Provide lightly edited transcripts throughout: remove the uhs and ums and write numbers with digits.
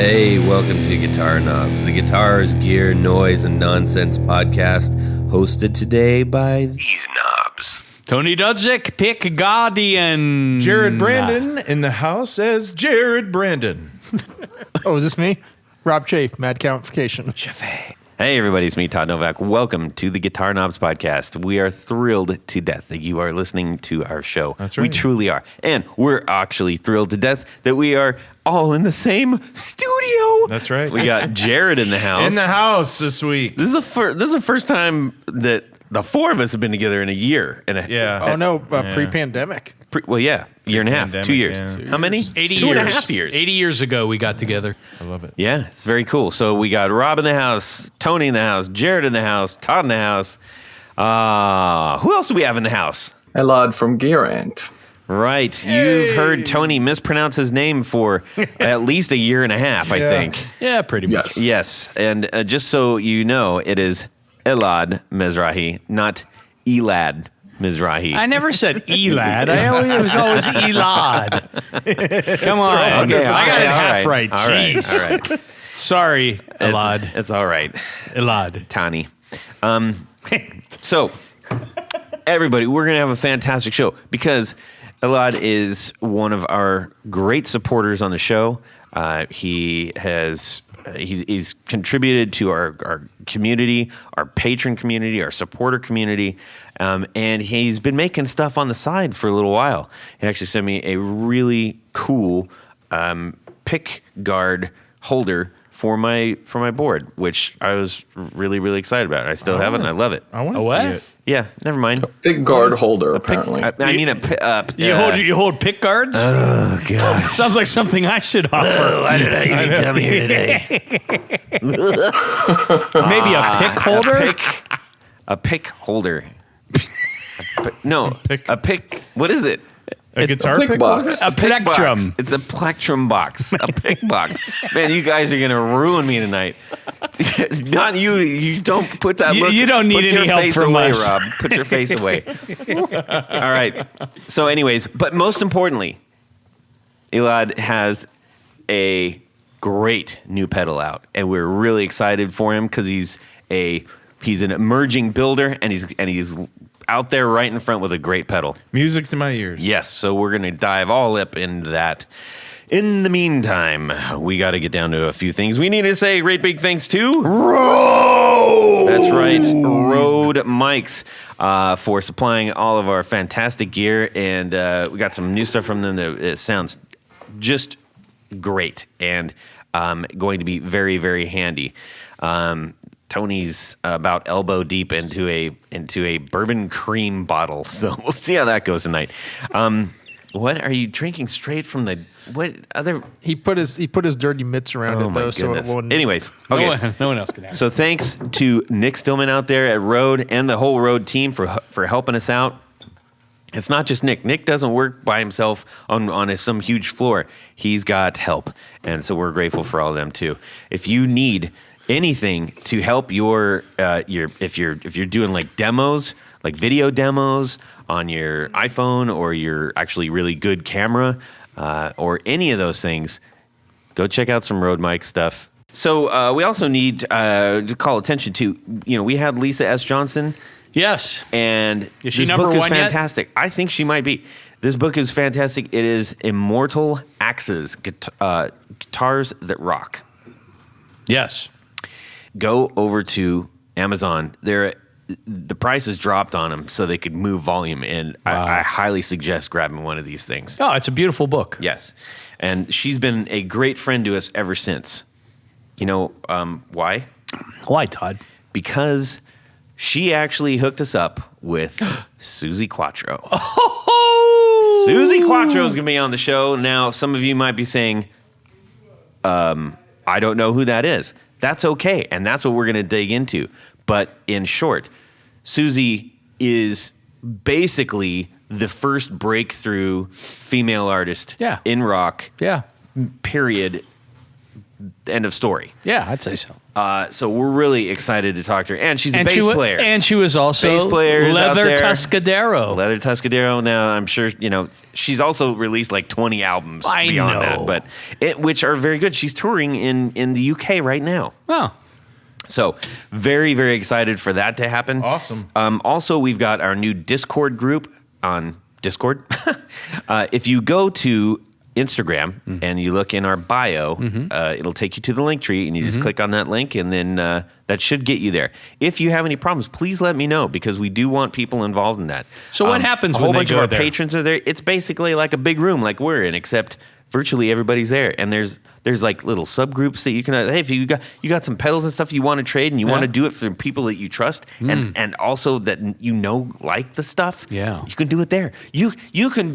Hey, welcome to Guitar Knobs, the guitars, gear, noise, and nonsense podcast, hosted today by these knobs. Tony Dudzik, Pickguardian. Jared Brandon in the house as Jared Brandon. Oh, is this me? Rob Chafe, Mad Countification. Chafe. Hey everybody, it's me, Todd Novak. Welcome to the Guitar Knobs podcast. We are thrilled to death that you are listening to our show. That's right. We truly are. And we're actually thrilled to death that we are all in the same studio. That's right. We got Jared in the house. In the house this week. This is the first time that the four of us have been together in a year. Yeah. Oh, no, pre-pandemic. Year and a half, 2 years. Yeah. How many? 80 Two years. and a half years. 80 years ago, we got together. I love it. Yeah, it's very cool. So we got Rob in the house, Tony in the house, Jared in the house, Todd in the house. Who else do we have in the house? Elad from Gear Ant. Right. Hey. You've heard Tony mispronounce his name for at least a year and a half, I think. Yeah, pretty much. Yes. And just so you know, it is Elad Mezrahi, not Elad Mezrahi. I never said Elad. It was always Elad. Come on. Okay, I got it half right. All right. Jeez. All right. Sorry, Elad. It's all right. Elad. Tani. So, everybody, we're going to have a fantastic show because Elad is one of our great supporters on the show. He's contributed to our community, our patron community, our supporter community, and he's been making stuff on the side for a little while. He actually sent me a really cool Pickguard holder for my board, which I was really, really excited about. I still have it, and I love it. I want to what? see it. Yeah, never mind. Pickguard holder, apparently. You hold pick guards? Oh, gosh. Sounds like something I should offer. Why did I even come here today? Maybe a pick holder? A pick holder. A pick. What is it? A guitar pick pick box. A plectrum. Box. It's a plectrum box. A pick box. Man, you guys are going to ruin me tonight. Not you. You don't put that look. You don't need any help from away, us. Rob. Put your face away. All right. So anyways, but most importantly, Elad has a great new pedal out, and we're really excited for him because he's an emerging builder, and he's out there right in front with a great pedal. Music to my ears. Yes, so we're going to dive all up into that. In the meantime, we got to get down to a few things. We need to say great big thanks to Rode. That's right, Rode mics for supplying all of our fantastic gear, and we got some new stuff from them that sounds just great and going to be very, very handy. Tony's about elbow deep into a bourbon cream bottle, so we'll see how that goes tonight. What are you drinking straight from the what other? He put his dirty mitts around it though, so it won't. Anyways, okay. No one else can have it. So thanks to Nick Stillman out there at Rode and the whole Rode team for helping us out. It's not just Nick. Nick doesn't work by himself on some huge floor. He's got help, and so we're grateful for all of them too. If you need anything to help your if you're doing like demos, like video demos on your iPhone or your actually really good camera or any of those things, go check out some Rode mic stuff. So we also need to call attention to, we had Lisa S. Johnson. Yes. And is she this number book is one fantastic. Yet? I think she might be. This book is fantastic. It is Immortal Axes, Guitars That Rock. Yes. Go over to Amazon. The price has dropped on them so they could move volume, and wow. I highly suggest grabbing one of these things. Oh, it's a beautiful book. Yes. And she's been a great friend to us ever since. You know why? Why, Todd? Because she actually hooked us up with Susy Quatro. Oh! Susy Quatro is going to be on the show. Now, some of you might be saying, I don't know who that is. That's okay, and that's what we're going to dig into. But in short, Susy is basically the first breakthrough female artist in rock, period, End of story. Yeah, I'd say so. So we're really excited to talk to her. And she's a bass player. And she was also Bass players out Leather there. Tuscadero. Leather Tuscadero. Now, I'm sure, she's also released like 20 albums beyond that, but which are very good. She's touring in the UK right now. Oh. So very, very excited for that to happen. Awesome. Also, we've got our new Discord group on Discord. If you go to Instagram and you look in our bio, it'll take you to the link tree, and you just click on that link, and then that should get you there. If you have any problems, please let me know, because we do want people involved in that. So what happens when they go there? A whole bunch of our patrons are there. It's basically like a big room like we're in, except virtually everybody's there, and there's like little subgroups that you can. Hey, if you got some pedals and stuff you want to trade, and you want to do it for people that you trust, and also that like the stuff. Yeah, you can do it there. You can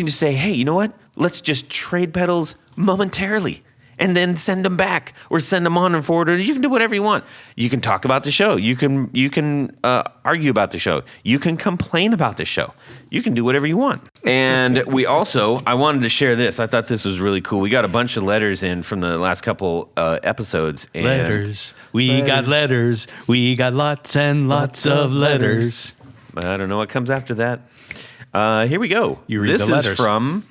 just say, hey, you know what? Let's just trade pedals momentarily, and then send them back, or send them on and forward. Or you can do whatever you want. You can talk about the show. You can argue about the show. You can complain about the show. You can do whatever you want. And I wanted to share this. I thought this was really cool. We got a bunch of letters in from the last couple episodes. And letters. We got letters. We got lots and lots of letters. I don't know what comes after that. Here we go. You read this the letters. Is from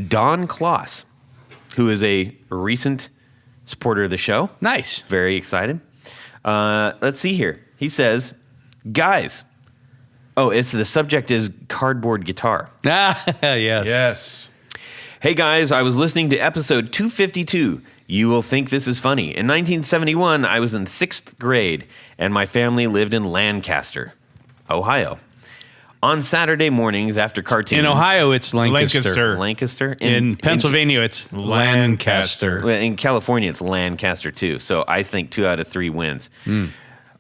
Don Kloss, who is a recent supporter of the show. Nice. Very excited. Let's see here. He says, guys. Oh, the subject is cardboard guitar. Yes. Yes. Hey guys, I was listening to episode 252. You will think this is funny. In 1971, I was in 6th grade, and my family lived in Lancaster, Ohio. On Saturday mornings after cartoons. In Ohio, it's Lancaster. Lancaster. In Pennsylvania, it's Lancaster. Well, in California, it's Lancaster, too. So I think 2 out of 3 wins.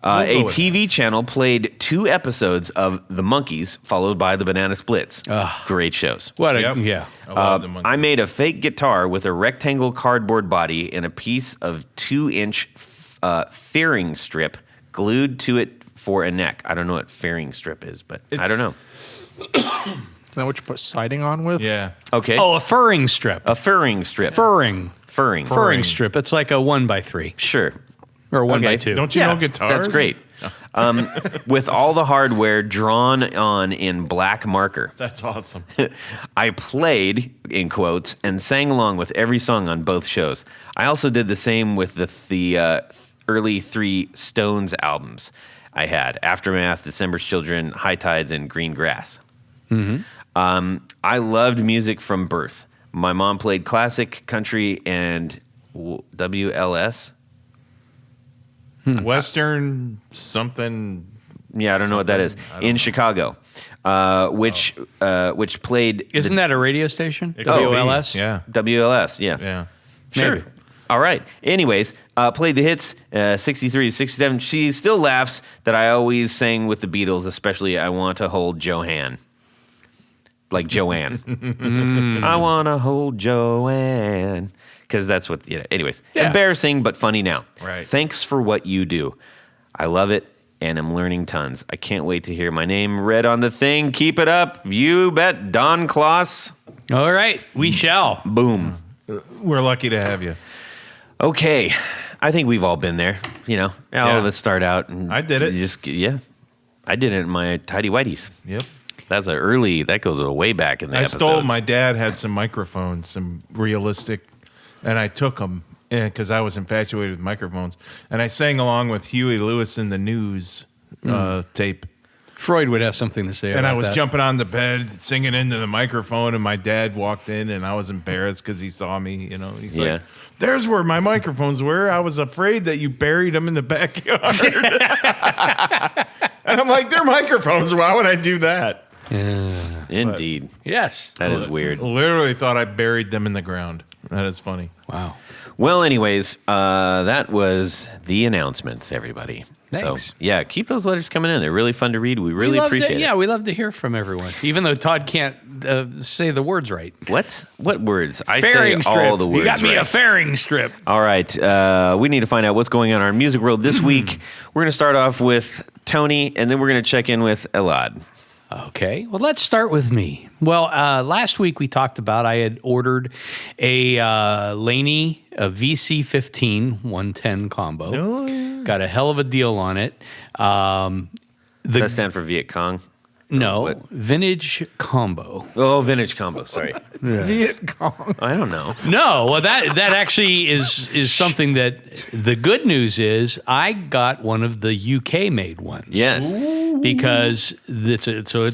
A TV channel played 2 episodes of The Monkees, followed by The Banana Splits. Great shows. Yeah. I love the Monkees. I made a fake guitar with a rectangle cardboard body and a piece of 2-inch fairing strip glued to it for a neck. I don't know what fairing strip is, but I don't know. Is that what you put siding on with? Yeah. Okay. Oh, a furring strip. A furring strip. Furring Furring. strip. It's like a 1x3 Sure. or 1x2. Don't you know guitars? That's great. With all the hardware drawn on in black marker. That's awesome. I played, in quotes, and sang along with every song on both shows. I also did the same with the early 3 Stones albums I had: Aftermath, December's Children, High Tides, and Green Grass. I loved music from birth. My mom played classic, country, and WLS. Western something. Yeah, I don't know what that is. In Chicago, which played... Isn't that a radio station? It could be. WLS? Yeah. WLS, yeah. Yeah. Sure. Maybe. All right. Anyways, played the hits, 63 to 67. She still laughs that I always sang with the Beatles, especially I Want to Hold Joanne. Like Joanne. I want to hold Joanne. Because that's what, anyways. Yeah. Embarrassing, but funny now. Right. Thanks for what you do. I love it, and I'm learning tons. I can't wait to hear my name read on the thing. Keep it up. You bet, Don Kloss. All right. We shall. Boom. We're lucky to have you. Okay. I think we've all been there. All of us start out. And I did it. I did it in my tidy whities. Yep. That goes way back in the episodes. stole, my dad had some microphones, some realistic, and I took them because I was infatuated with microphones. And I sang along with Huey Lewis in the News tape. Freud would have something to say about that. And I was jumping on the bed, singing into the microphone, and my dad walked in, and I was embarrassed because he saw me. He's like, "There's where my microphones were. I was afraid that you buried them in the backyard." And I'm like, "They're microphones. Why would I do that?" Indeed. Yes. That is weird. Literally thought I buried them in the ground. That is funny. Wow. Well, anyways, that was the announcements, everybody. Thanks. So, keep those letters coming in. They're really fun to read. We really appreciate it. Yeah, we love to hear from everyone, even though Todd can't say the words right. What? What words? I Fairing say strip. all the words You got me right. a fairing strip. All right. We need to find out what's going on in our music world this week. We're going to start off with Tony, and then we're going to check in with Elad. Okay, well, let's start with me. Well, last week we talked about I had ordered a Laney a VC15 110 combo. Oh, yeah. Got a hell of a deal on it. Does that stand for Viet Cong? No, What? vintage combo. Oh, vintage combo. Sorry. Viet Cong. I don't know. No, well, that actually is something that the good news is I got one of the UK made ones. Yes. Because it's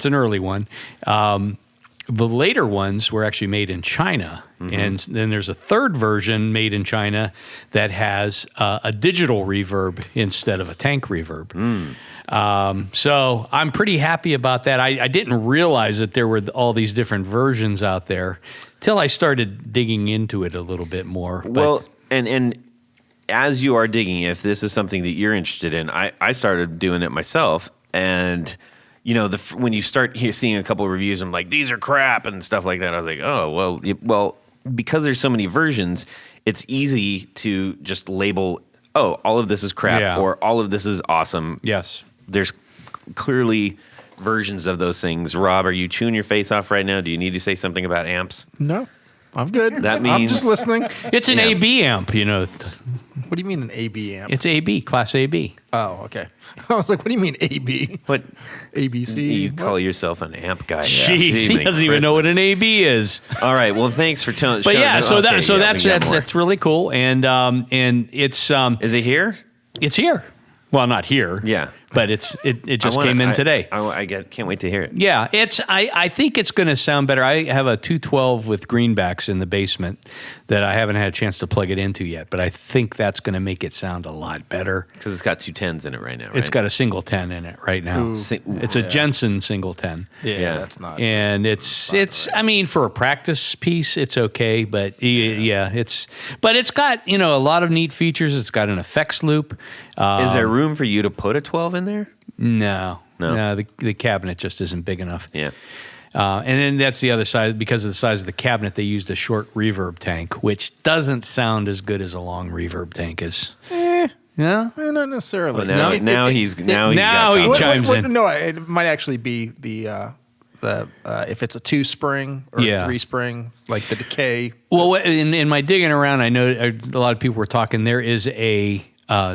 an early one. The later ones were actually made in China, and then there's a third version made in China that has a digital reverb instead of a tank reverb. So I'm pretty happy about that. I didn't realize that there were all these different versions out there till I started digging into it a little bit more. Well, and as you are digging, if this is something that you're interested in, I started doing it myself, and you know, when you start seeing a couple of reviews, I'm like, these are crap and stuff like that. I was like, oh well, because there's so many versions, it's easy to just label, oh, all of this is crap, or all of this is awesome. yes. There's clearly versions of those things. Rob, are you chewing your face off right now? Do you need to say something about amps? No, I'm good. That I'm means- just listening. It's an AB amp, you know. What do you mean an AB amp? It's AB, class AB. Oh, okay. I was like, what do you mean AB? What? ABC? You call yourself an amp guy? Jeez, he doesn't even know what an AB is. All right. Well, thanks for telling. But yeah, that's that's really cool, and it's Is it here? it's here. Well, not here. Yeah. But it just came in today. Can't wait to hear it. Yeah, I think it's going to sound better. I have a 212 with greenbacks in the basement that I haven't had a chance to plug it into yet, but I think that's going to make it sound a lot better. Because it's got 2 10s in it right now, right? It's got a single 10 in it right now. It's a Jensen single 10. Yeah, that's not. And it's I mean, for a practice piece, it's okay, but but it's got, you know, a lot of neat features. It's got an effects loop. Is there room for you to put a 12 in there? No, the cabinet just isn't big enough. Yeah. And then that's the other side. Because of the size of the cabinet, they used a short reverb tank, which doesn't sound as good as a long reverb tank is. Yeah, Not necessarily. Well, now he chimes in. No, it might actually be the if it's a 2-spring or a 3-spring, like the decay. Well, in my digging around, I know a lot of people were talking. There is a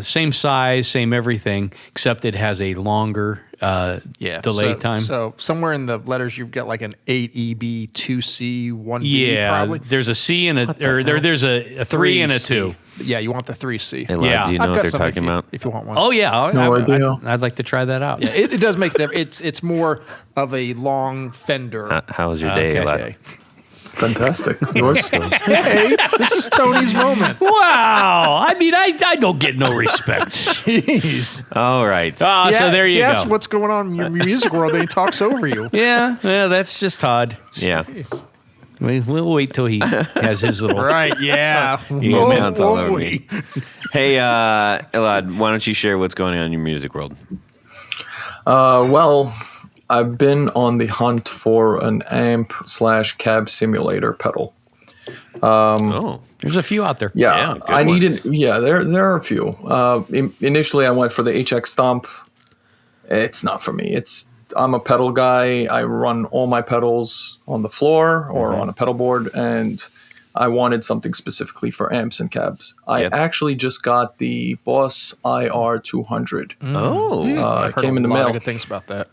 same size, same everything, except it has a longer delay time. So somewhere in the letters, you've got like an 8EB, 2C, 1B probably. There's a C and there's a 3 and a 2. Yeah, you want the 3C. Hey, Lad, do you know I've what got they're some talking about? if you want one. Oh yeah, No idea. I'd like to try that out. Yeah, it does make it's more of a long fender. How was your day, Okay. Elad? Fantastic. Yours? Hey, this is Tony's moment. Wow, I mean, I don't get no respect. Jeez. All right. So there you Yes, go. what's going on in your music world? He talks over you. Yeah, that's just Todd. Yeah. We'll wait till he has his little. Right, yeah. You Won't- bounce all won't over we? me. Hey, Elad, why don't you share what's going on in your music world? Well, I've been on the hunt for an amp/cab simulator pedal. There's a few out there. Yeah, good I needed. ones. Yeah, there are a few. Initially, I went for the HX Stomp. It's not for me. I'm a pedal guy. I run all my pedals on the floor or on a pedal board, and I wanted something specifically for amps and cabs. I actually just got the Boss IR 200. Oh. It I've heard came in the a lot mail. of good things about that.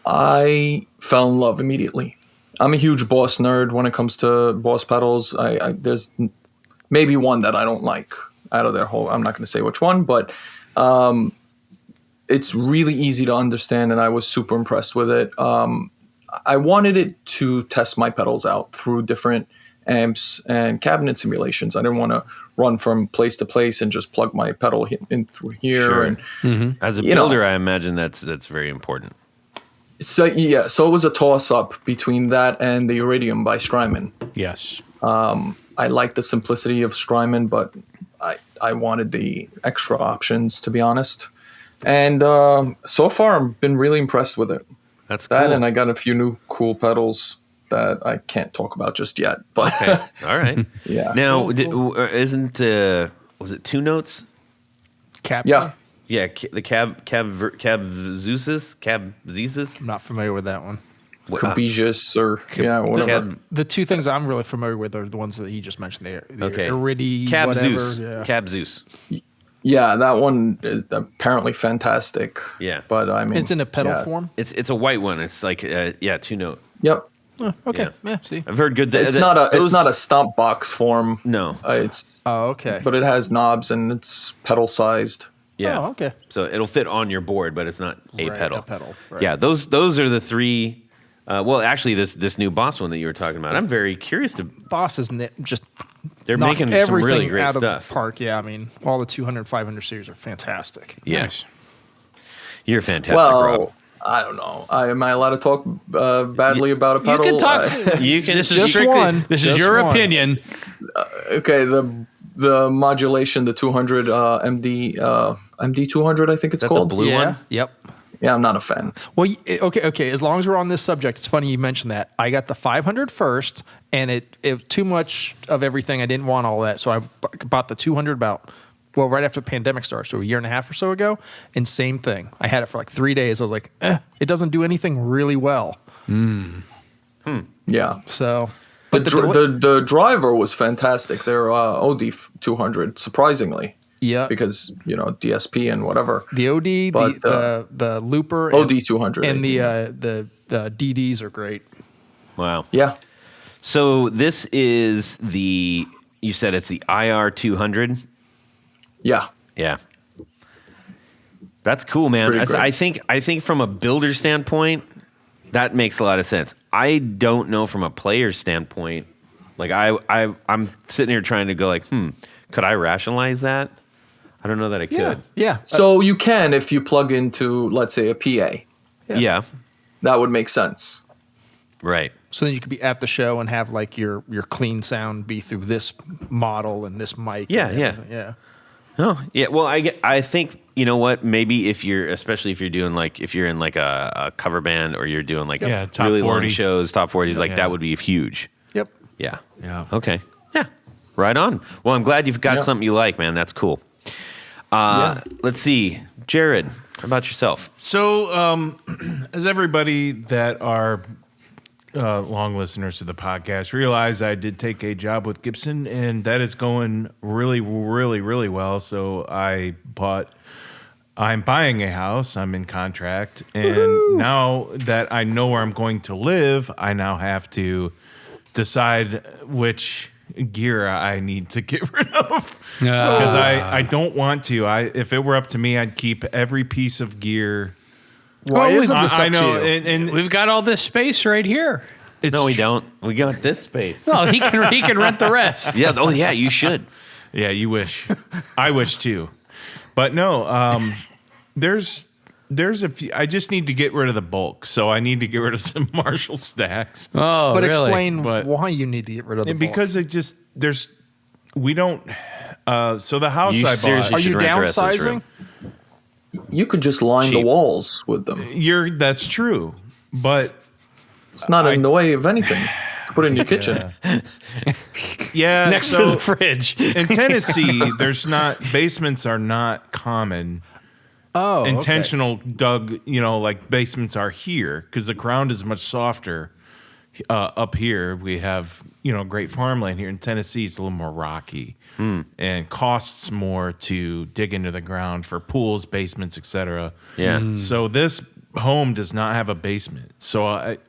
I fell in love immediately. I'm a huge Boss nerd when it comes to Boss pedals. There's maybe one that I don't like out of their whole. I'm not going to say which one, but it's really easy to understand, and I was super impressed with it. I wanted it to test my pedals out through different amps and cabinet simulations. I didn't want to run from place to place and just plug my pedal in through here. Sure. And As a you know. builder, I imagine that's very important. so it was a toss up between that and the Iridium by Strymon. Yes. I like the simplicity of Strymon, but I wanted the extra options, to be honest. And so far, I've been really impressed with it. That's cool. That, and I got a few new cool pedals that I can't talk about just yet. But Okay. All right. yeah. Now, isn't was it 2 notes? Cap. Yeah. Yeah, the cab Zeus. I'm not familiar with that one. Cabijus or whatever. The two things I'm really familiar with are the ones that he just mentioned. The Okay. Iridi, Cab whatever. Zeus. Yeah. Cab Zeus. Yeah, that one is apparently fantastic. Yeah. But I mean, It's in a pedal form. It's a white one. It's like 2-note. Yep. Oh, okay. Yeah. Yeah. See. I've heard good. It's not a stomp box form. No. It's Oh, okay. but it has knobs and it's pedal sized. Yeah. Oh, okay. So it'll fit on your board, but it's not a Right, pedal. a pedal, right. Yeah. Those are the three. Well, actually, this new Boss one that you were talking about, I'm very curious to. Boss is just They're knocked making some everything really great out stuff. of the park. Yeah, I mean, all the 200, 500 series are fantastic. Yes. You're fantastic, Well, Rob. I don't know. Am I allowed to talk badly about a pedal? You can talk. You can. This is Just strictly. one. This is Just your one. opinion. Okay, the modulation, the 200 MD 200, I think it's Is that called. the blue one? Yep. Yeah, I'm not a fan. Well, okay. As long as we're on this subject, it's funny you mentioned that. I got the 500 first, and it was too much of everything. I didn't want all that, so I bought the 200 right after the pandemic started, so a year and a half or so ago. And same thing. I had it for like 3 days. I was like, it doesn't do anything really well. Yeah. So, The driver was fantastic. Their OD 200, surprisingly. yeah, Because, DSP and whatever. the OD, But, the looper, OD 200. and the DDs are great. Wow. Yeah. So this is the. You said it's the IR 200. Yeah. Yeah. That's cool, man. Pretty great. I think from a builder standpoint, that makes a lot of sense. I don't know from a player standpoint. Like I'm sitting here trying to go like, could I rationalize that? I don't know that I could. Yeah. So you can if you plug into, let's say, a PA. Yeah. That would make sense. Right. So then you could be at the show and have like your clean sound be through this model and this mic. Yeah, and yeah. everything. Yeah. Oh, yeah. Well, I think, you know what? Maybe especially if you're doing if you're in like a cover band or you're doing like top really 40. long shows, top 40s, like Yeah. that would be huge. Yep. Yeah. Yeah. Okay. Yeah. Right on. Well, I'm glad you've got Yeah. something you like, man. That's cool. Let's see. Jared, how about yourself? So, as everybody that are long listeners to the podcast realize, I did take a job with Gibson, and that is going really, really, really well. So I'm buying a house. I'm in contract, and now that I know where I'm going to live, I now have to decide which gear I need to get rid of. Because I don't want to. If it were up to me, I'd keep every piece of gear. Why isn't this I up know, to you? and We've got all this space right here. it's No, we don't. We got this space. Well, he can rent the rest. Yeah. Oh, yeah. You should. Yeah, you wish. I wish too. But no, there's a few. I just need to get rid of the bulk. So I need to get rid of some Marshall stacks. Oh, But really? explain But- why you need to get rid of the And bulk. because we don't. So the house You I seriously bought, Are you should rent the rest of this downsizing? room. You could just line the Cheap. walls with them. that's true. But It's not in the way of anything. Put it in your kitchen. yeah, Next to so the fridge. in Tennessee, basements are not common. Oh, okay. Intentional dug, like basements are here because the ground is much softer. Up here, we have great farmland. Here in Tennessee, it's a little more rocky and costs more to dig into the ground for pools, basements, etc. Yeah. So this home does not have a basement. So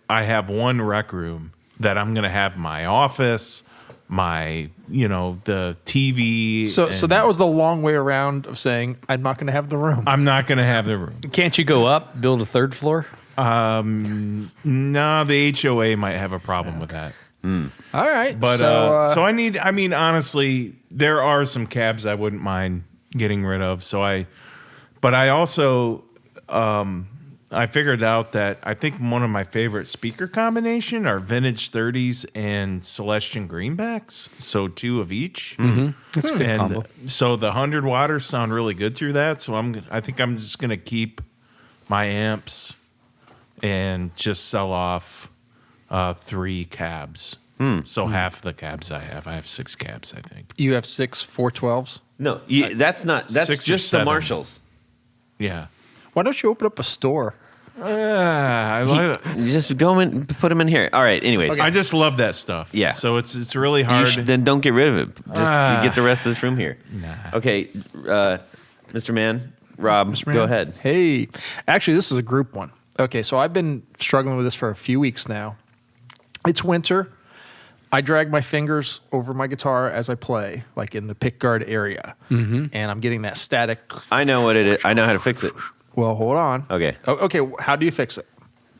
I have one rec room that I'm going to have my office, my the TV. So and that was the long way around of saying I'm not going to have the room. I'm not going to have the room. Can't you go up, build a third floor? No, the HOA might have a problem with that. All right, But so, so I mean, honestly, there are some cabs I wouldn't mind getting rid of. But I also, I figured out that I think one of my favorite speaker combination are vintage 30s and Celestian greenbacks. So 2 of each. That's a good And combo. so the 100 watters sound really good through that. So I think I'm just going to keep my amps and just sell off 3 cabs. So half the cabs I have 6 cabs, I think. you have 6 412s. No, that's not. That's 6 or just the 7. Marshalls. Yeah. Why don't you open up a store? I love it. You just go and put them in here. All right. Anyways, I just love that stuff. Yeah. So it's really you hard. then don't get rid of it. Just get the rest of this room here. Nah. Okay, Mr. Man, Rob, go ahead. Hey, actually, this is a group one. Okay, so I've been struggling with this for a few weeks now. It's winter. I drag my fingers over my guitar as I play, like in the pickguard area, and I'm getting that static. I know what it is. I know how to fix it. Well, hold on. Okay. Okay, how do you fix it?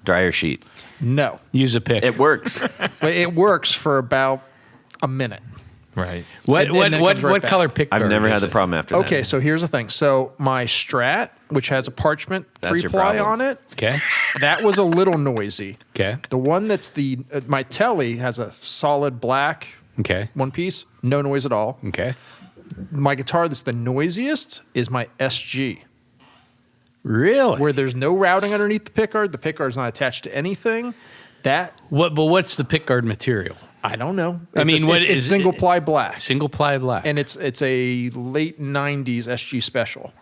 Dryer sheet. No. Use a pick. It works. But it works for about a minute. Right. What and then it comes right what back. color pick? I've never had is the it? problem after that. Okay, so here's the thing. So my Strat, which has a parchment That's your 3-ply problem. on it, Okay. that was a little noisy. Okay. The one that's my Telly has a solid black Okay. one piece, no noise at all. Okay. My guitar that's the noisiest is my SG, Really? where there's no routing underneath the pickguard. The pickguard's not attached to anything. That, But what's the pickguard material? I don't know. I mean, what it's is single ply black. Single ply black. And it's a late 90s SG special.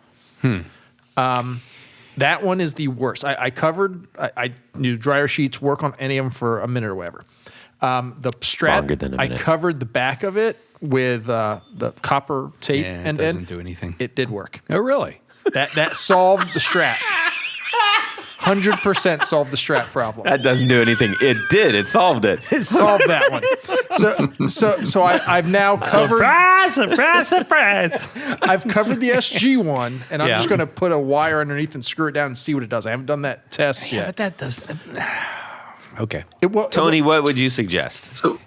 That one is the worst. I knew dryer sheets work on any of them for a minute or whatever. The Longer than Strat, a I minute. covered the back of it with the copper tape Yeah, it and doesn't do anything. It did work. Oh, really? That solved the Strat. 100% solved the Strat problem. That doesn't do anything. It did. It solved it. It solved that one. So I've now covered. Surprise! I've covered the SG one, and I'm Yeah. just going to put a wire underneath and screw it down and see what it does. I haven't done that test Yeah, yet. but that does. Okay. Tony, what would you suggest? So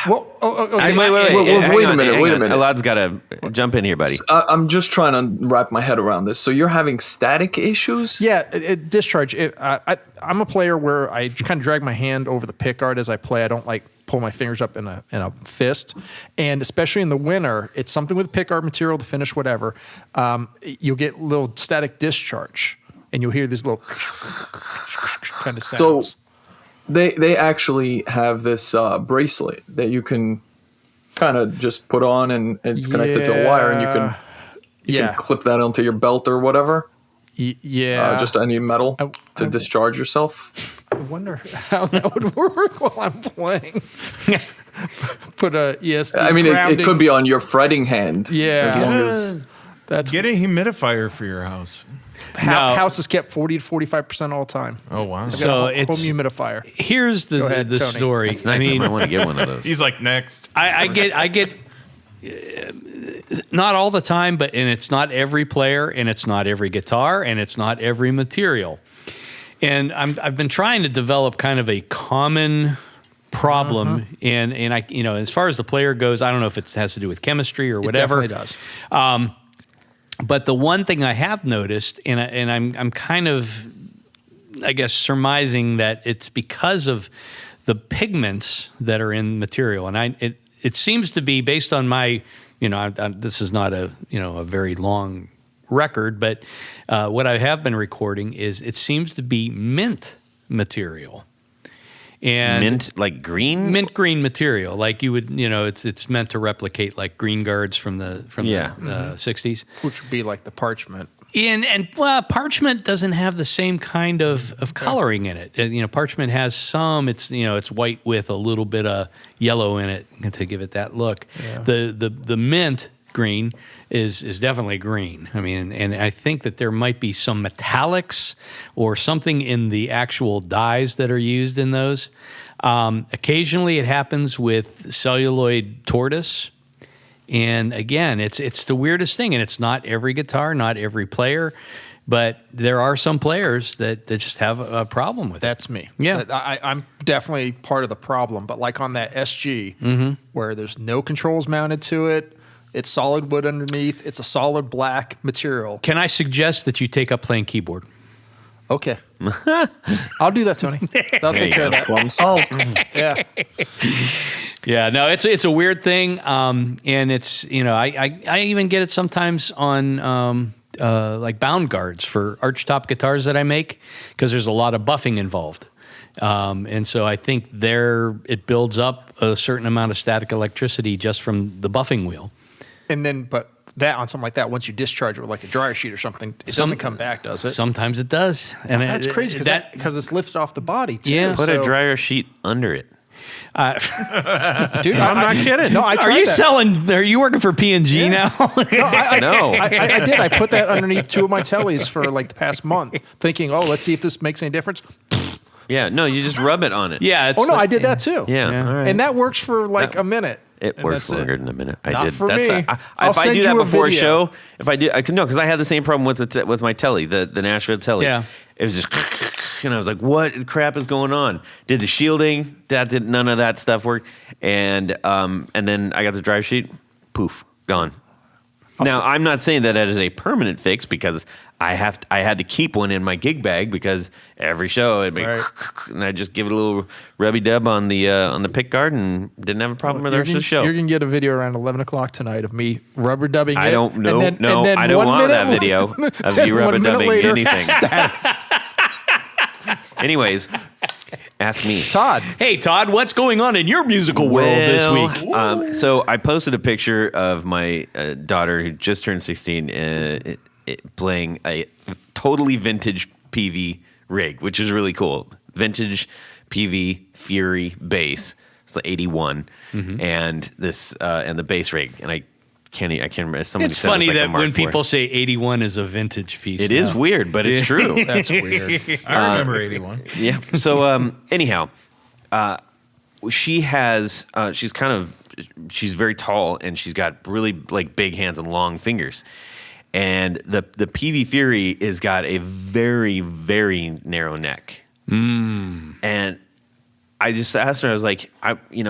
Well, okay. Wait. Well, Hang wait a on, minute, hang wait a on. minute. Elad's got to jump in here, buddy. I'm just trying to wrap my head around this. So you're having static issues? Yeah, discharge. I'm a player where I kind of drag my hand over the pickguard as I play. I don't like pull my fingers up in a fist, and especially in the winter, it's something with pickguard material, the finish, whatever. You'll get little static discharge, and you'll hear these little kind of So sounds. they actually have this bracelet that you can kind of just put on, and it's connected to a wire, and you can Yeah. clip that onto your belt or whatever. Yeah. Just any metal to I- discharge yourself. I wonder how that would work while I'm playing. Put a ESD. I mean, it grounding- could be on your fretting hand. Yeah. As long as That's Get a humidifier for your house. No. house is kept 40 to 45% all the time. Oh, wow. So Home it's humidifier. here's the Go ahead, the Tony. story. Nice. I I mean, want to get one of those. He's like, next. I get not all the time, and it's not every player, and it's not every guitar, and it's not every material. And I've been trying to develop kind of a common problem, and I as far as the player goes, I don't know if it has to do with chemistry or whatever. It definitely does. But the one thing I have noticed, and I'm kind of, I guess, surmising that it's because of the pigments that are in material, and it seems to be based on my, this is not a very long record, but what I have been recording is it seems to be mint material. And Mint, like green? mint green material, like you would, it's meant to replicate like green guards from the 60s. Which would be like the parchment. And parchment doesn't have the same kind of coloring in it. Parchment has some. It's it's white with a little bit of yellow in it to give it that look. Yeah. The mint green is definitely green. I mean, and I think that there might be some metallics or something in the actual dyes that are used in those. Occasionally, it happens with celluloid tortoise. And again, it's the weirdest thing, and it's not every guitar, not every player, but there are some players that just have a problem with it. That's me. Yeah. I'm definitely part of the problem. But like on that SG, where there's no controls mounted to it, it's solid wood underneath, it's a solid black material. Can I suggest that you take up playing keyboard? Okay. I'll do that, Tony. I'll take care of that. Problem solved. Yeah. Yeah, no, it's a weird thing, and it's I even get it sometimes on like bound guards for archtop guitars that I make because there's a lot of buffing involved, and so I think it builds up a certain amount of static electricity just from the buffing wheel. And then, but that on something like that, once you discharge it with like a dryer sheet or something, it doesn't come back, does it? Sometimes it does. And That's crazy because it's lifted off the body too. Yeah. Put a dryer sheet under it. Dude, I'm not kidding. No, I tried Are you that. selling? Are you working for P&G now? No. I did. I put that underneath 2 of my tellies for like the past month, thinking, oh, let's see if this makes any difference. Yeah, no, you just rub it on it. Yeah. It's Oh no, I did that too. Yeah, all right. And that works for like a minute. It And works that's longer than a minute. I Not did. for That's me. if I'll I send do that you a before a video. show, if I do, I could no, because I had the same problem with my telly, the Nashville telly. Yeah. It was just, and I was like, "What crap is going on?" Did the shielding? That did none of that stuff work, and then I got the dryer sheet, poof, gone. Now I'm not saying that is a permanent fix because I had to keep one in my gig bag because every show it'd be, Right. and I just give it a little rubby dub on the Pickguard and didn't have a problem with the rest of the show. You're gonna get a video around 11 o'clock tonight of me rubber dubbing. I it, don't know. and then, No, and then I don't 1 want minute that video of you 1 rubber minute dubbing later, anything. static. Anyways, ask me. Todd, Hey, Todd, what's going on in your musical world this week? So I posted a picture of my daughter who just turned 16 playing a totally vintage PV rig, which is really cool. Vintage PV Fury bass. It's like 81, and this and the bass rig, and I can't remember. Somebody It's said it was funny like a that Mark when IV. people say 81 is a vintage piece. It is now. weird, but it's true. that's weird. I remember 81. Yeah. So anyhow, she's very tall and she's got really like big hands and long fingers. And the PV Fury has got a very, very narrow neck. And I just asked her, I was like,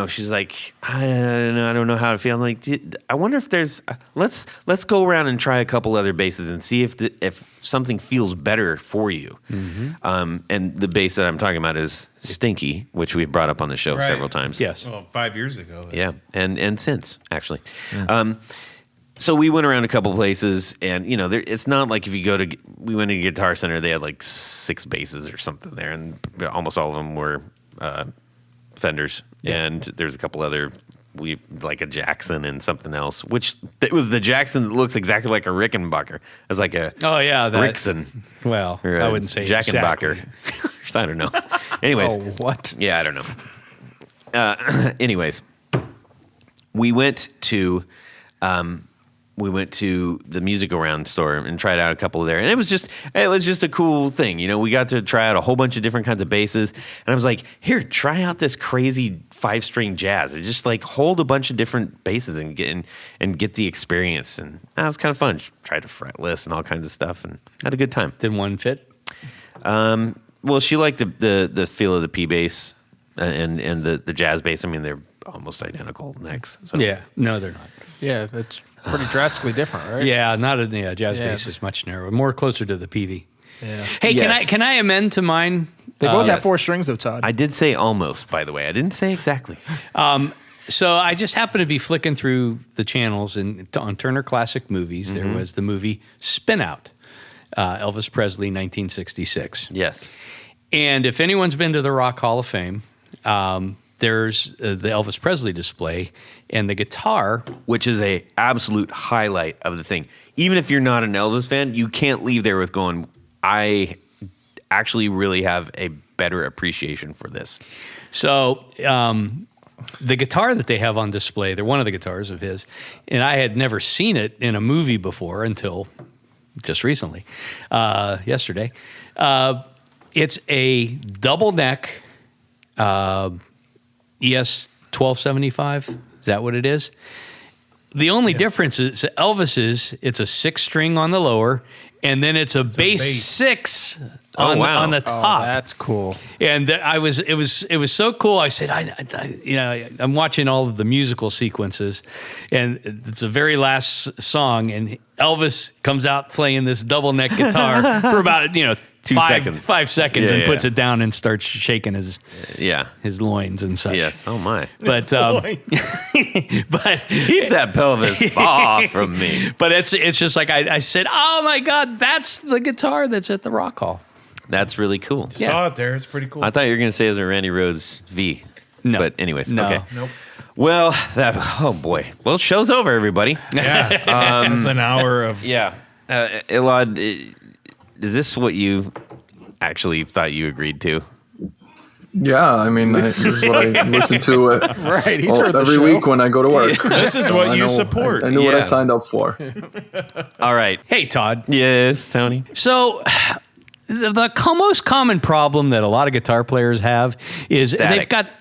she's like, I don't know how to feel. I'm like, I wonder if there's, let's go around and try a couple other basses and see if something feels better for you. And the bass that I'm talking about is Stinky, which we've brought up on the show Right. several times. Yes. Well, 5 years ago. Yeah, and since actually. So we went around a couple places, and it's not like if you go to, we went to Guitar Center, they had like 6 basses or something there, and almost all of them were Fenders, and there's a couple other, like a Jackson and something else, which it was the Jackson that looks exactly like a Rickenbacker. It's like a Oh, yeah. That, Rickson. Well, Or I wouldn't say Jackenbacker. exactly. I don't know. Anyways. Oh, what? Yeah, I don't know. Anyways, we went to the Music Around store and tried out a couple there, and it was just a cool thing. We got to try out a whole bunch of different kinds of basses, and I was like, here, try out this crazy 5-string jazz. And just like hold a bunch of different basses and get the experience, and that was kind of fun. Tried a fretless and all kinds of stuff, and had a good time. Did one fit? Well, she liked the feel of the P bass and the jazz bass. I mean, they're almost identical necks. So. Yeah. No, they're not. Yeah, that's pretty drastically different, right? Yeah, not a jazz Yeah. bass is much narrower, more closer to the PV. Yeah. Hey, Yes. can I amend to mine? They both Yes. have 4 strings, though, Todd. I did say almost, by the way. I didn't say exactly. So I just happened to be flicking through the channels and on Turner Classic Movies. There was the movie Spin Out, Elvis Presley, 1966. Yes. And if anyone's been to the Rock Hall of Fame, there's the Elvis Presley display, and the guitar. Which is a absolute highlight of the thing. Even if you're not an Elvis fan, you can't leave there with going, I actually really have a better appreciation for this. So the guitar that they have on display, they're one of the guitars of his, and I had never seen it in a movie before until just recently, yesterday. It's a double neck ES 1275. Is that what it is? The only difference is Elvis's, it's a 6-string on the lower, and then it's a bass bass. 6 Oh, on, wow. on the Oh, top. that's cool. And it was so cool. I said, I'm watching all of the musical sequences, and it's the very last song, and Elvis comes out playing this double neck guitar for about 2 seconds. 5 seconds, Yeah, and yeah. puts it down and starts shaking his Yeah. loins and such. Yes. Oh, my. But but Keep that pelvis far from me. but it's just like I said, oh my God, that's the guitar that's at the Rock Hall. That's really cool. Yeah. Saw it there. It's pretty cool. I thought you were going to say it was a Randy Rhoads V. No. But anyways, No. okay. Nope. Well, oh boy. Well, show's over, everybody. Yeah, it's an hour of Yeah. Elad, is this what you actually thought you agreed to? Yeah, I mean, this is what I listen to Right, he's heard the every show. week when I go to work. This is So what I you know- support. I knew what I Yeah. signed up for. All right. Hey, Todd. Yes, Tony. So the most common problem that a lot of guitar players have is Static. they've got,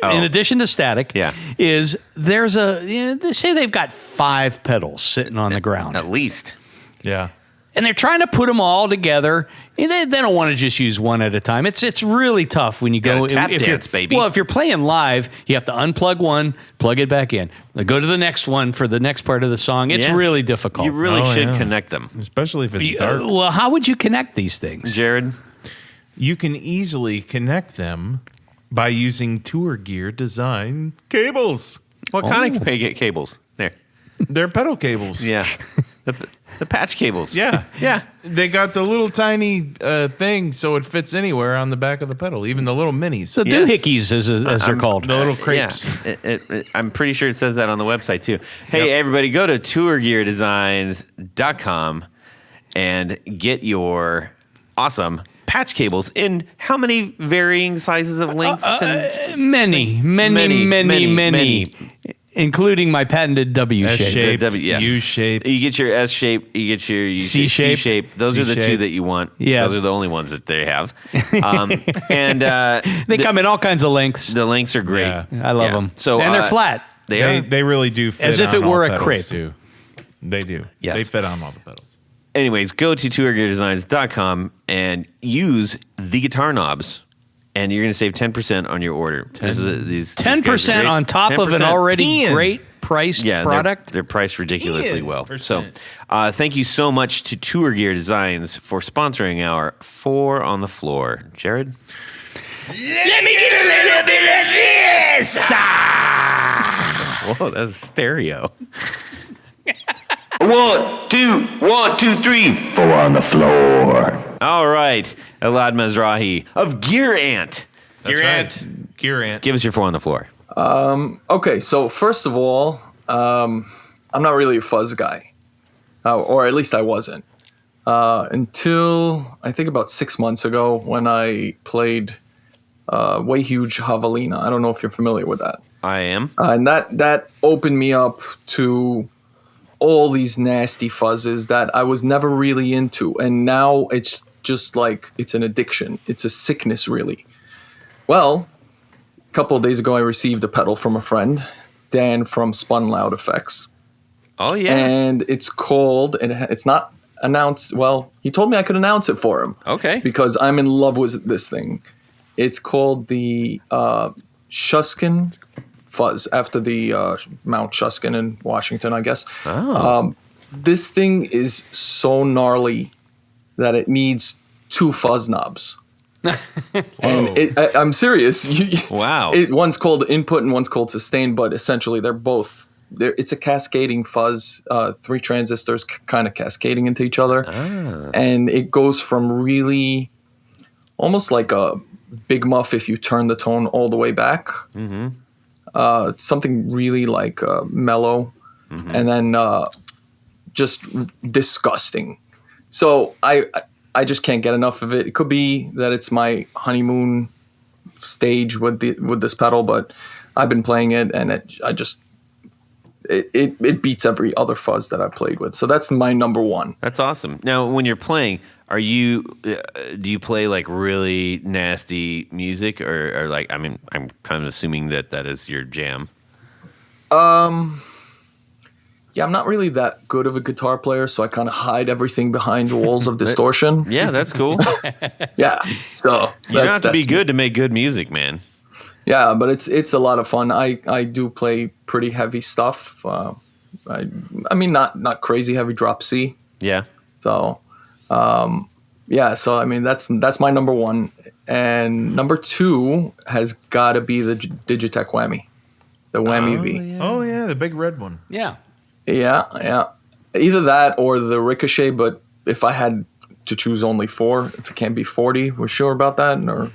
Oh. in addition to static, Yeah. is there's they say they've got 5 pedals sitting on the ground. At least. Yeah. And they're trying to put them all together. And they don't want to just use one at a time. It's really tough when you go. Gotta tap if dance, you're, baby. Well, if you're playing live, you have to unplug one, plug it back in, go to the next one for the next part of the song. It's Yeah. really difficult. You really Oh, should yeah. connect them. Especially if it's dark. Well, how would you connect these things? Jared? You can easily connect them by using Tour Gear design cables. What kind of cables? There. They're pedal cables. Yeah. the patch cables. Yeah. Yeah. They got the little tiny thing so it fits anywhere on the back of the pedal, even the little minis. The doohickeys, as they're called. The little crepes. Yeah. I'm pretty sure it says that on the website too. Hey, everybody, go to tourgeardesigns.com and get your awesome patch cables in how many varying sizes of lengths? Many, including my patented W shape. S-shape, Yeah. U-shape. You get your S shape, you get your C-shape. C-shape. Those are the two C-shape. that you want. Yeah. Those are the only ones that they have. And They come in all kinds of lengths. the lengths are great. Yeah. I love them. So and they're flat. They are. They really do fit As if on it were all a pedals, crepe. too. They do. Yes. They fit on all the pedals. Anyways, go to tourgeardesigns.com and use the guitar knobs, and you're going to save 10% on your order. These 10% on top of an 10%. already 10. great priced product. They're priced ridiculously well. 10%. So thank you so much to Tour Gear Designs for sponsoring our 4 on the Floor. Jared? Let me get a little bit of this. Whoa, that's stereo. 1, 2, 1, 2, 3. 4 on the floor. All right. Elad Mezrahi of Gear Ant. Gear Ant. Gear Ant. Give us your 4 on the floor. Okay, so first of all, I'm not really a fuzz guy, or at least I wasn't until I think about 6 months ago when I played Way Huge Javelina. I don't know if you're familiar with that. I am. And that opened me up to all these nasty fuzzes that I was never really into. And now it's just like it's an addiction. It's a sickness, really. Well, a couple of days ago, I received a pedal from a friend, Dan from Spun Loud Effects. Oh, yeah. And it's called, and it's not announced. Well, he told me I could announce it for him. Okay. Because I'm in love with this thing. It's called the Shuskin Fuzz, after the Mount Shuskin in Washington, I guess. Oh. This thing is so gnarly that it needs 2 fuzz knobs. And I'm serious. Wow. One's called input and one's called sustain, but essentially they're both. It's a cascading fuzz, 3 transistors kind of cascading into each other. Ah. And it goes from really almost like a big muff if you turn the tone all the way back. Mm-hmm. Something really like mellow, and then just disgusting. So I just can't get enough of it. It could be that it's my honeymoon stage with this pedal, but I've been playing it, and it beats every other fuzz that I've played with. So that's my number 1. That's awesome. Now, when you're playing, do you play like really nasty music or like, I mean, I'm kind of assuming that is your jam. Yeah, I'm not really that good of a guitar player, so I kind of hide everything behind walls of distortion. Yeah, that's cool. Yeah, so You don't have to be that's- good to make good music, man. Yeah, but it's a lot of fun. I do play pretty heavy stuff. I mean not crazy heavy drop C. Yeah. So yeah, so I mean that's my number 1, and number 2 has got to be the Digitech Whammy, the Whammy V. Yeah. Oh, yeah, the big red one. Yeah. Yeah. Either that or the Ricochet, but if I had to choose only 4, if it can't be 40, we're sure about that, or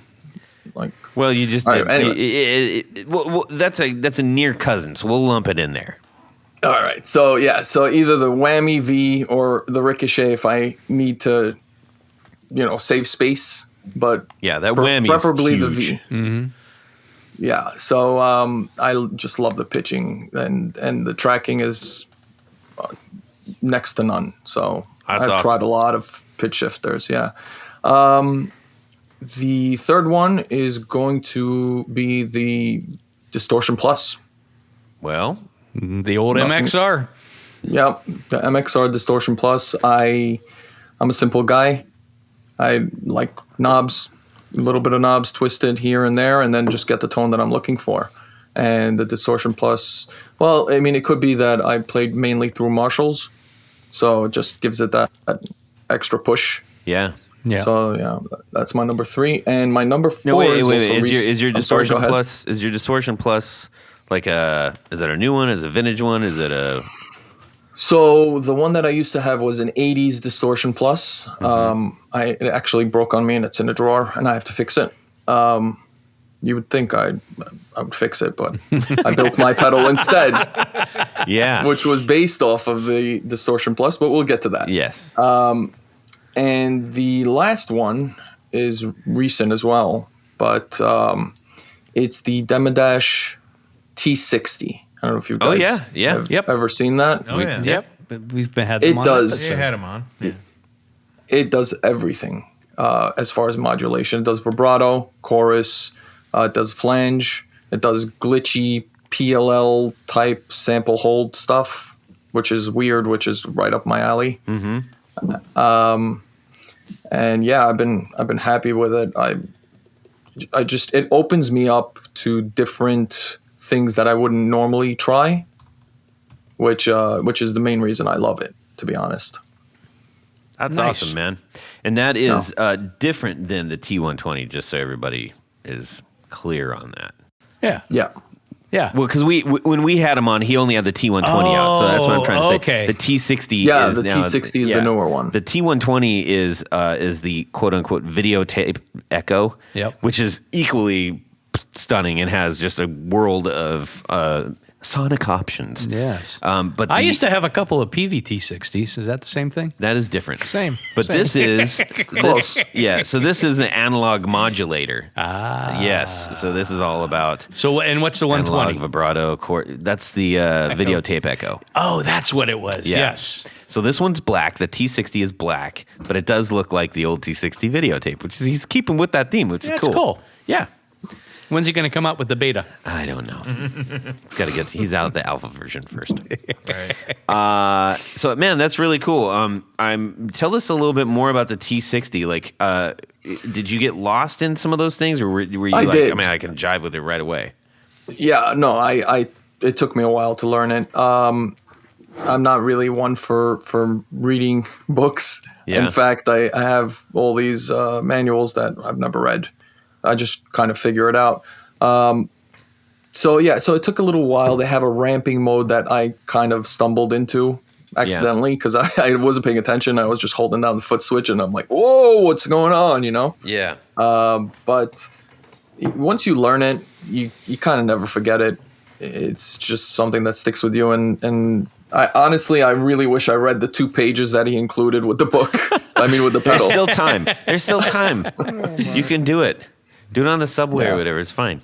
like. Well, you just All did. right, anyway. Well, that's a near cousin, so we'll lump it in there. All right. So yeah. So either the whammy V or the ricochet if I need to, save space. But Yeah, that whammy preferably is the huge. V. Yeah. So I just love the pitching and the tracking is next to none. So That's I've awesome. tried a lot of pitch shifters. Yeah. The third one is going to be the Distortion Plus. Well, The old Nothing. MXR. Yep, the MXR Distortion Plus. I'm a simple guy. I like knobs, a little bit of knobs twisted here and there, and then just get the tone that I'm looking for. And the Distortion Plus, well, I mean, it could be that I played mainly through Marshalls, so it just gives it that extra push. yeah. Yeah. So yeah, that's my number 3, and my number 4 No, wait. is also Is your I'm sorry, distortion go ahead. plus? Is your distortion plus like is it a new one? Is it a vintage one? Is it a? So the one that I used to have was an 80s Distortion Plus. It actually broke on me and it's in a drawer and I have to fix it. You would think I would fix it, but I built my pedal instead, Yeah. which was based off of the Distortion Plus, but we'll get to that. Yes. And the last one is recent as well, but it's the Demodash T60. I don't know if you Oh, guys yeah. have Yep. ever seen that. Oh, yeah. Yep. We've had It them on does. They had him on. Yeah. It does everything as far as modulation. It does vibrato, chorus, it does flange, it does glitchy PLL type sample hold stuff, which is weird, which is right up my alley. And yeah, I've been happy with it. I just it opens me up to different things that I wouldn't normally try, which is the main reason I love it, to be honest. That's Nice. awesome, man. And that is different than the T120, just so everybody is clear on that. Yeah. Yeah. Yeah. Well, because when we had him on, he only had the T120 out, so that's what I'm trying to say. Okay. The T60 Yeah, is the now, T60 is the newer one. The T120 is the quote unquote videotape echo, Yep. which is equally stunning and has just a world of sonic options. Yes. But I used to have a couple of PVT60s. Is that the same thing? That is different. Same. But Same. this is Close. So this is an analog modulator. Ah. Yes. So this is all about So, and what's the analog 120? vibrato. That's the videotape echo. Oh, that's what it was. Yeah. Yes. So this one's black. The T60 is black, but it does look like the old T60 videotape, which is he's keeping with that theme, which is That's cool. cool. Yeah. When's he going to come out with the beta? I don't know. He's out the alpha version first. Right. So man, that's really cool. Tell us a little bit more about the T60. Like, did you get lost in some of those things, or were you I like, did. I mean, I can jive with it right away? Yeah, no, it took me a while to learn it. I'm not really one for reading books. Yeah. In fact, I have all these manuals that I've never read. I just kind of figure it out. So it took a little while. They have a ramping mode that I kind of stumbled into accidentally because I wasn't paying attention. I was just holding down the foot switch and I'm like, whoa, what's going on, Yeah. But once you learn it, you kind of never forget it. It's just something that sticks with you. And I honestly really wish I read the 2 pages that he included with the book. I mean, with the There's pedal. still time. There's still time. You can do it. Do it on the subway or Yeah. whatever. It's fine.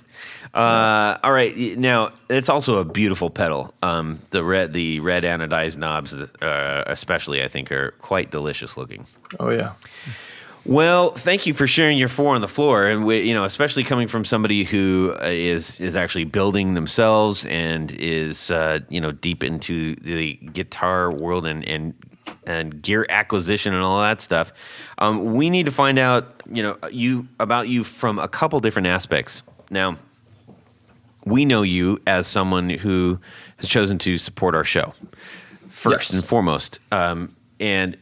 All right. Now it's also a beautiful pedal. The red anodized knobs, especially, I think, are quite delicious looking. Oh yeah. Well, thank you for sharing your 4 on the floor, and especially coming from somebody who is actually building themselves and is deep into the guitar world and gear acquisition and all that stuff. We need to find out about you from a couple different aspects. Now, we know you as someone who has chosen to support our show first Yes. and foremost, and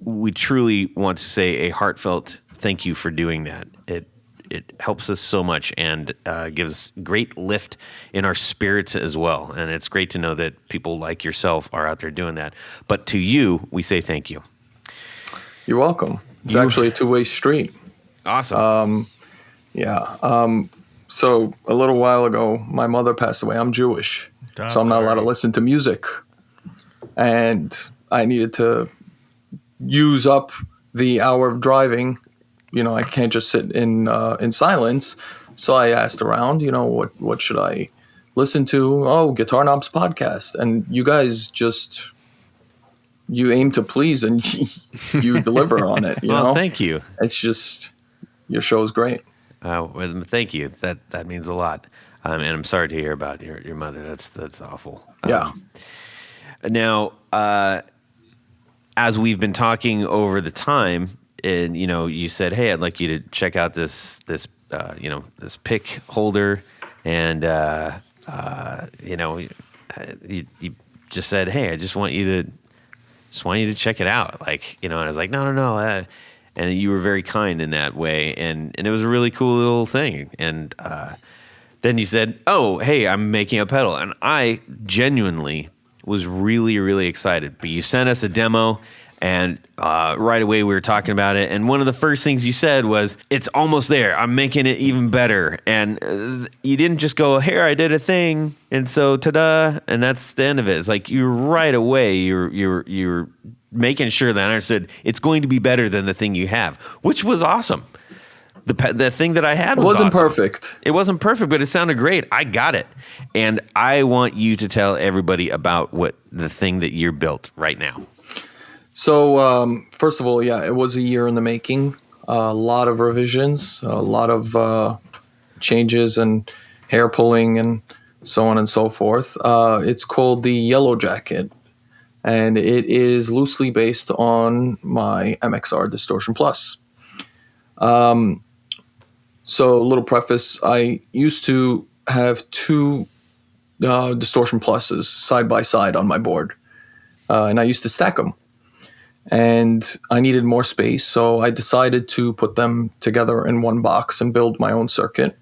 we truly want to say a heartfelt thank you for doing that. It helps us so much and gives great lift in our spirits as well. And it's great to know that people like yourself are out there doing that. But to you, we say thank you. You're welcome. It's actually a 2-way street. Awesome. Yeah. So a little while ago, my mother passed away. I'm Jewish, so I'm not allowed to listen to music. And I needed to use up the hour of driving. I can't just sit in silence. So I asked around, what should I listen to? Oh, Guitar Knobs podcast. And you guys you aim to please and you deliver on it. Well, thank you. It's just, your show is great. Well, thank you. That means a lot. And I'm sorry to hear about your mother. That's awful. Yeah. Now, as we've been talking over the time, and you said, "Hey, I'd like you to check out this pick holder," and you just said, "Hey, I just want you to check it out." And I was like, "No." And you were very kind in that way, and it was a really cool little thing. And then you said, "Oh, hey, I'm making a pedal," and I genuinely was really, really excited. But you sent us a demo, and right away we were talking about it. And one of the first things you said was, "It's almost there. I'm making it even better." And you didn't just go, "Here, I did a thing, and so ta-da," and that's the end of it. It's like you right away you're making sure that I understood it's going to be better than the thing you have, which was awesome. The thing that I had wasn't awesome. Perfect. It wasn't perfect, but it sounded great. I got it. And I want you to tell everybody about what the thing that you're built right now. So, first of all, yeah, it was a year in the making. A lot of revisions, a lot of changes and hair pulling and so on and so forth. It's called the Yellow Jacket, and it is loosely based on my MXR Distortion Plus. So a little preface, I used to have two Distortion Pluses side by side on my board, and I used to stack them. And I needed more space, so I decided to put them together in one box and build my own circuit.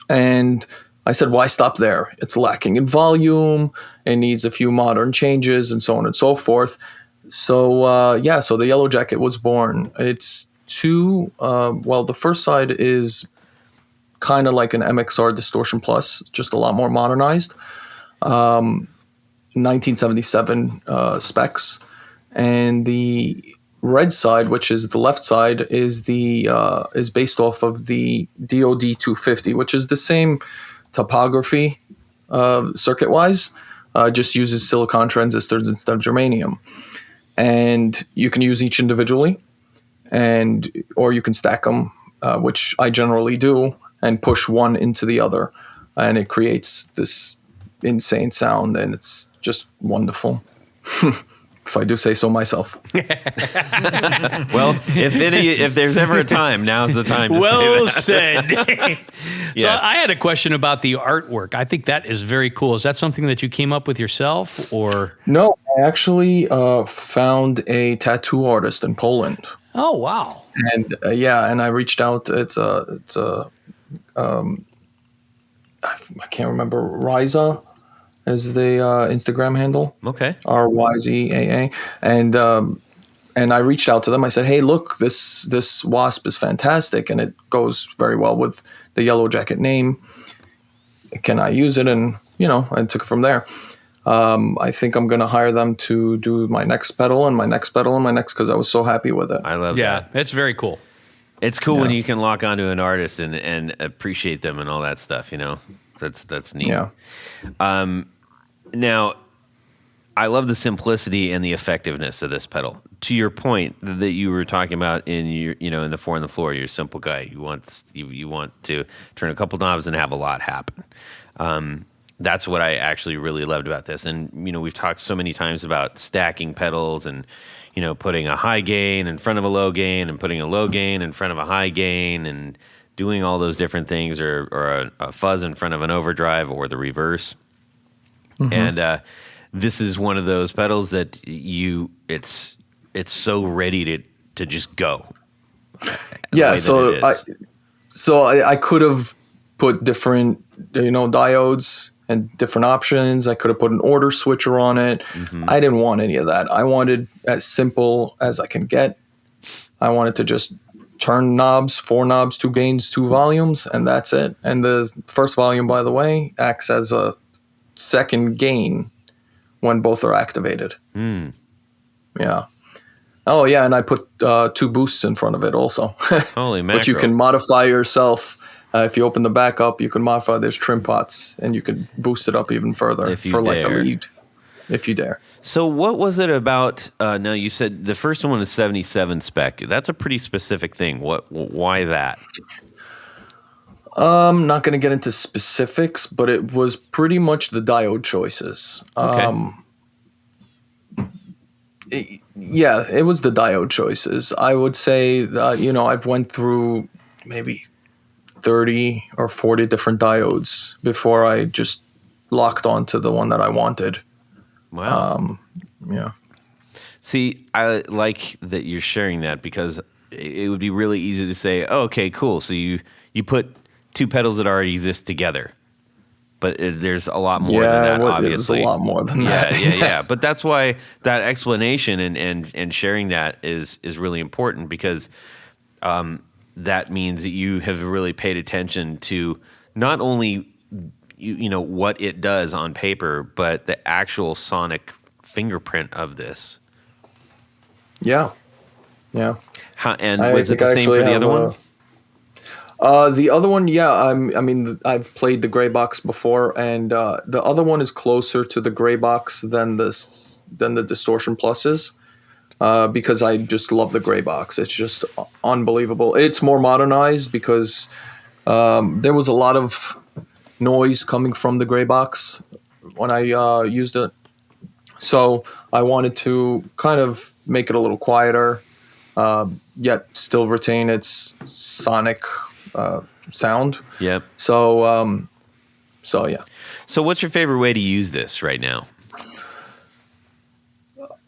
And I said, why stop there? It's lacking in volume, it needs a few modern changes, and so on and so forth. So, so the Yellow Jacket was born. It's the first side is kind of like an MXR Distortion Plus, just a lot more modernized. 1977 specs. And the red side, which is the left side, is based off of the DOD 250, which is the same topography circuit-wise, just uses silicon transistors instead of germanium. And you can use each individually, or you can stack them, which I generally do, and push one into the other, and it creates this insane sound, and it's just wonderful. If I do say so myself. Well, if there's ever a time, now's the time to say that. Said. Yes. So I had a question about the artwork. I think that is very cool. Is that something that you came up with yourself, or? No, I actually found a tattoo artist in Poland. Oh, wow. And and I reached out. I can't remember, Riza is the Instagram handle. Okay. RYZAA. And I reached out to them. I said, hey, look, this wasp is fantastic, and it goes very well with the Yellow Jacket name. Can I use it? And, I took it from there. I think I'm going to hire them to do my next pedal and my next pedal and my next, because I was so happy with it. I love that. Yeah, it's very cool. It's cool when you can lock onto an artist and appreciate them and all that stuff, That's neat. Yeah. Now, I love the simplicity and the effectiveness of this pedal. To your point that you were talking about in your, in the 4 on the floor, you're a simple guy. You want to turn a couple knobs and have a lot happen. That's what I actually really loved about this. And we've talked so many times about stacking pedals and putting a high gain in front of a low gain and putting a low gain in front of a high gain and doing all those different things, or a fuzz in front of an overdrive, or the reverse. Mm-hmm. And this is one of those pedals that it's so ready to just go. Yeah, so I could have put different diodes and different options. I could have put an order switcher on it. Mm-hmm. I didn't want any of that. I wanted as simple as I can get. I wanted to just turn knobs, 4 knobs, 2 gains, 2 volumes, and that's it. And the first volume, by the way, acts as a second gain when both are activated. Yeah. Oh, yeah, and I put 2 boosts in front of it also. Holy mackerel. But you can modify yourself. If you open the back up, you can modify. There's trim pots, and you can boost it up even further for like a lead, if you dare. So what was it about? Now you said the first one is 77 spec. That's a pretty specific thing. Why that? I'm not going to get into specifics, but it was pretty much the diode choices. Okay. It was the diode choices. I would say that, I've went through maybe 30 or 40 different diodes before I just locked on to the one that I wanted. Wow. Yeah. See, I like that you're sharing that because it would be really easy to say, oh, okay, cool. So you put 2 pedals that already exist together. But there's a lot more than that, obviously. There's a lot more than that. Yeah. But that's why that explanation and sharing that is really important because that means that you have really paid attention to not only what it does on paper, but the actual sonic fingerprint of this. Yeah. And was it the same for the other one? The other one, yeah. I've played the gray box before, and the other one is closer to the gray box than the distortion pluses, because I just love the gray box. It's just unbelievable. It's more modernized because there was a lot of noise coming from the gray box when I used it, so I wanted to kind of make it a little quieter, yet still retain its sonic sound. Yep. So yeah. So what's your favorite way to use this right now?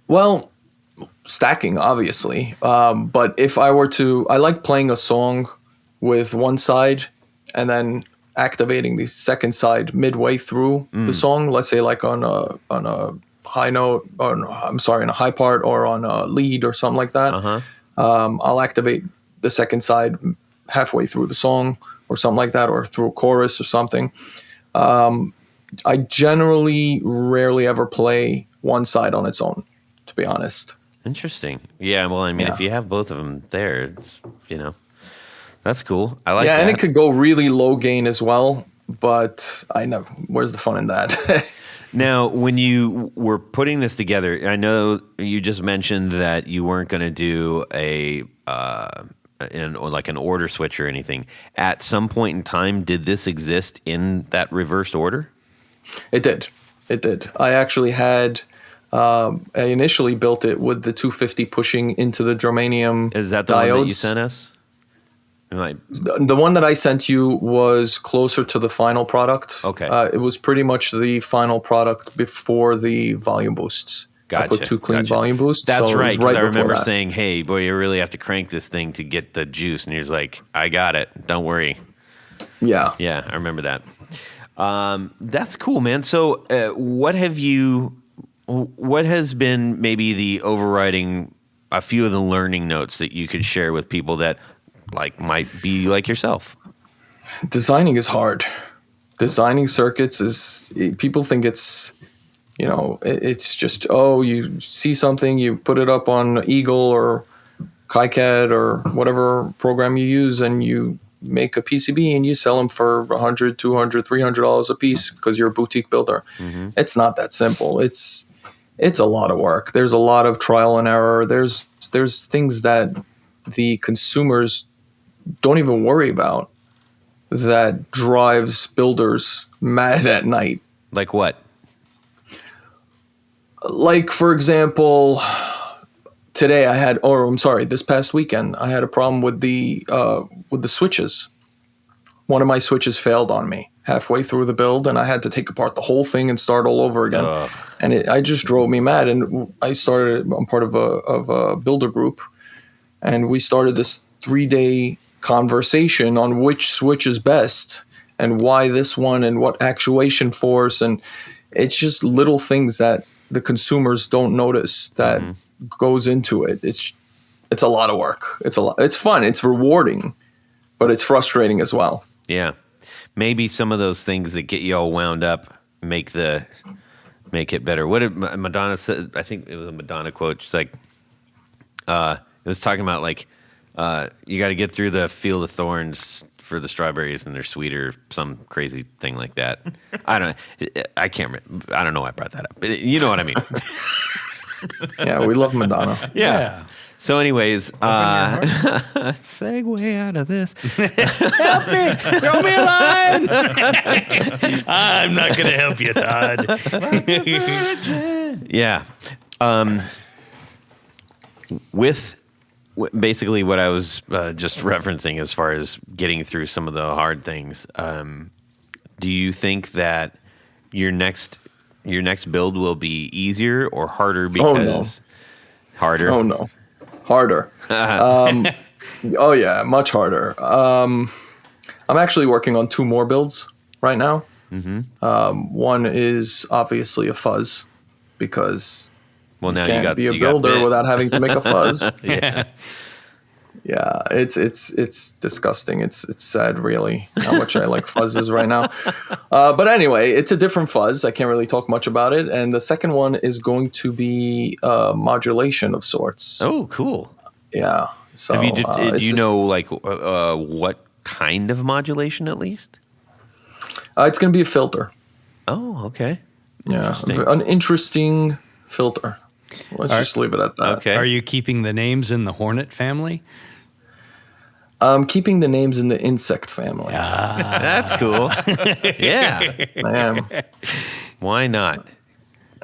Well, stacking, obviously. But if I were to, I like playing a song with one side and then activating the second side midway through the song. Let's say like on a high note, or in a high part, or on a lead or something like that. I'll activate the second side halfway through the song or something like that, or through a chorus or something. I generally rarely ever play one side on its own, to be honest. Interesting. Yeah, well, I mean, if you have both of them there, it's, that's cool. I like that. Yeah, and it could go really low gain as well, but I know, where's the fun in that? Now, when you were putting this together, I know you just mentioned that you weren't going to do like an order switch or anything. At some point in time, did this exist in that reversed order? It did. I actually had, I initially built it with the 250 pushing into the germanium. Is that the diodes. one that you sent us? The one that I sent you was closer to the final product. Okay. It was pretty much the final product before the volume boosts. Gotcha. I put 2 clean volume boosts. That's so right. Because I remember that. saying, hey, boy, you really have to crank this thing to get the juice. And he was like, I got it. Don't worry. Yeah. Yeah, I remember that. That's cool, man. So what has been maybe the overriding, a few of the learning notes that you could share with people that might be like yourself? Designing is hard. Designing circuits people think it's, it's just, you see something, you put it up on Eagle or KiCad or whatever program you use, and you make a PCB and you sell them for $100, $200, $300 a piece because you're a boutique builder. Mm-hmm. It's not that simple. It's a lot of work. There's a lot of trial and error. There's things that the consumers don't even worry about that drives builders mad at night. Like what? Like, for example, this past weekend, I had a problem with the switches. One of my switches failed on me halfway through the build, and I had to take apart the whole thing and start all over again. And it just drove me mad. And I'm part of a builder group, and we started this 3-day conversation on which switch is best and why this one and what actuation force. And it's just little things that the consumers don't notice that goes into it. it's a lot of work. It's fun. It's rewarding, but it's frustrating as well. Yeah. Maybe some of those things that get you all wound up make it better. What did Madonna said? I think it was a Madonna quote. She's like, it was talking about like, you got to get through the field of thorns for the strawberries and they're sweeter, some crazy thing like that. I can't remember. I don't know why I brought that up. You know what I mean? Yeah, we love Madonna. Yeah. So anyways, segue out of this. Help me! Throw me a line! I'm not going to help you, Todd. Yeah. With basically what I was just referencing as far as getting through some of the hard things, do you think that your next build will be easier or harder because harder? Oh, no. Harder. Oh, yeah, much harder. I'm actually working on 2 more builds right now. Mm-hmm. One is obviously a fuzz because now you can't be a builder without having to make a fuzz. Yeah. Yeah, it's disgusting. It's sad, really, how much I like fuzzes right now. But anyway, it's a different fuzz. I can't really talk much about it. And the second one is going to be modulation of sorts. Oh, cool. Yeah. So do you know like what kind of modulation at least? It's going to be a filter. Oh, okay. Yeah, an interesting filter. Let's just leave it at that. Okay. Are you keeping the names in the Hornet family? I'm keeping the names in the insect family. That's cool. Yeah. I am. Why not?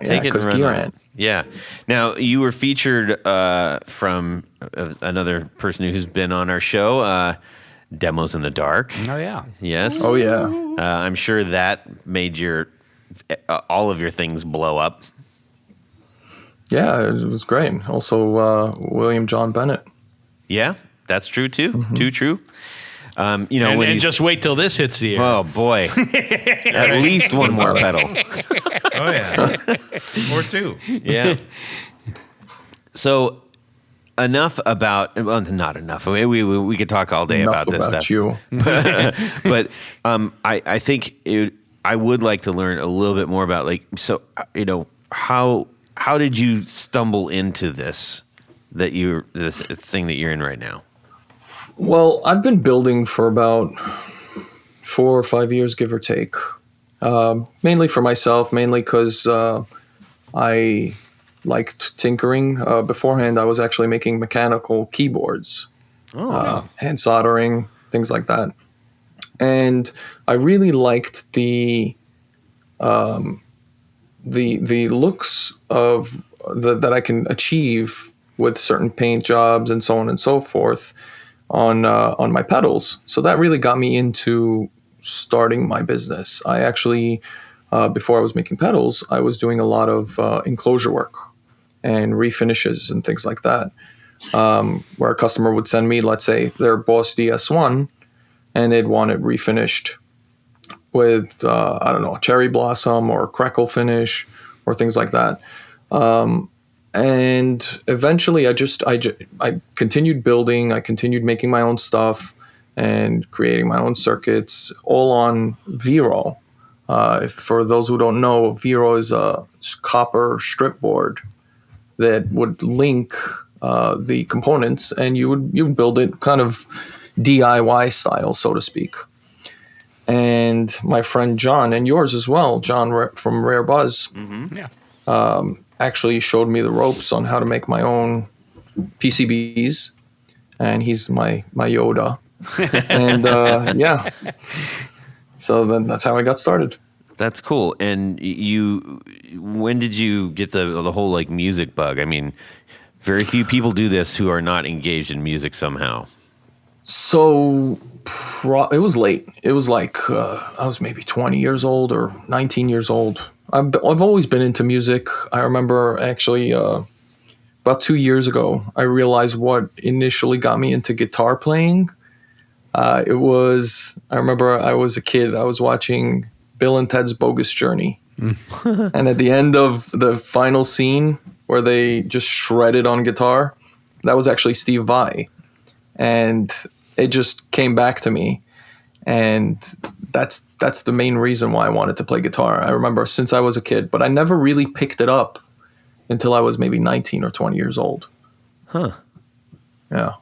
Yeah, because Gearan. Yeah. Now, you were featured from another person who's been on our show, Demos in the Dark. Oh, yeah. Yes. Oh, yeah. I'm sure that made all of your things blow up. Yeah, it was great. Also, William John Bennett. Yeah, that's true too. Mm-hmm. Too true. And just wait till this hits the air. Oh boy, at least one more pedal. Oh yeah, or 2. Yeah. So enough about. Well, not enough. We could talk all day Enough about this about stuff. you. But I think I would like to learn a little bit more about how did you stumble into this thing that you're in right now? Well, I've been building for about 4 or 5 years, give or take. Mainly for myself, mainly because I liked tinkering. Beforehand, I was actually making mechanical keyboards, hand soldering, things like that. And I really liked the looks of that I can achieve with certain paint jobs and so on and so forth on my pedals. So that really got me into starting my business. I actually, before I was making pedals, I was doing a lot of enclosure work and refinishes and things like that, where a customer would send me, let's say, their Boss DS1, and they'd want it refinished with, a cherry blossom or crackle finish or things like that. And eventually I continued building, I continued making my own stuff and creating my own circuits, all on Vero. For those who don't know, Vero is a copper strip board that would link the components, and you would build it kind of DIY style, so to speak. And my friend John, and yours as well, John from Rare Buzz, actually showed me the ropes on how to make my own PCBs, and he's my Yoda. And so then that's how I got started. That's cool. And when did you get the whole like music bug? I mean, very few people do this who are not engaged in music somehow. So it was late. It was like I was maybe 20 years old or 19 years old. I've always been into music. I remember actually about 2 years ago, I realized what initially got me into guitar playing. I remember I was a kid. I was watching Bill and Ted's Bogus Journey. And at the end of the final scene where they just shredded on guitar, That was actually Steve Vai, and it just came back to me, and that's the main reason why I wanted to play guitar. I remember since I was a kid, but I never really picked it up until I was maybe 19 or 20 years old. Huh. Yeah,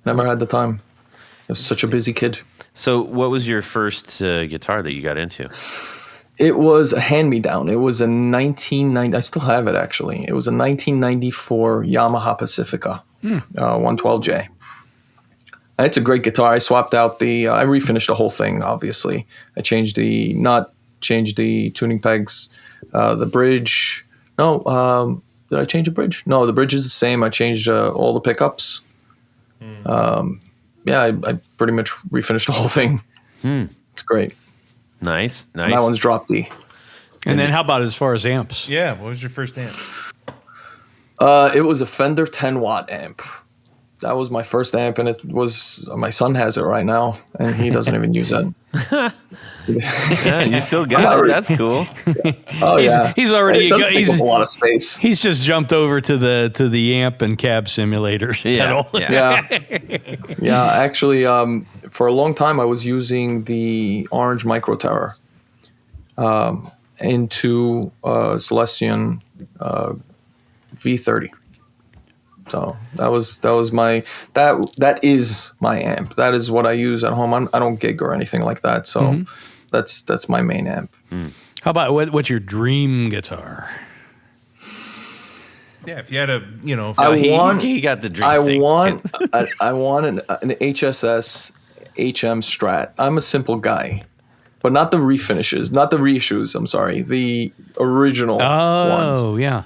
never had the time. I was such a busy kid. So, what was your first guitar that you got into? It was a hand-me-down. It was a 1990. I still have it actually. It was a 1994 Yamaha Pacifica 112J. And it's a great guitar. I swapped out I refinished the whole thing. Obviously, I changed the tuning pegs, the bridge. No, did I change the bridge? No, the bridge is the same. I changed all the pickups. I pretty much refinished the whole thing. It's great. Nice. And that one's drop D. And then how about as far as amps? Yeah, what was your first amp? It was a Fender 10-watt amp. That was my first amp, and it was my son has it right now, and he doesn't even use it. Yeah, you still got it. That's cool. Oh yeah, He's already It does take up a lot of space. He's just jumped over to the amp and cab simulator. Yeah. Yeah. Actually, for a long time, I was using the Orange Micro Terror into Celestion V30. So that is my amp. That is what I use at home. I don't gig or anything like that. So that's my main amp. How about what's your dream guitar? Yeah, if you had a, He got the dream I thing. want an HSS HM Strat. I'm a simple guy, but not the refinishes, not the reissues. I'm sorry, the original ones. Oh, yeah.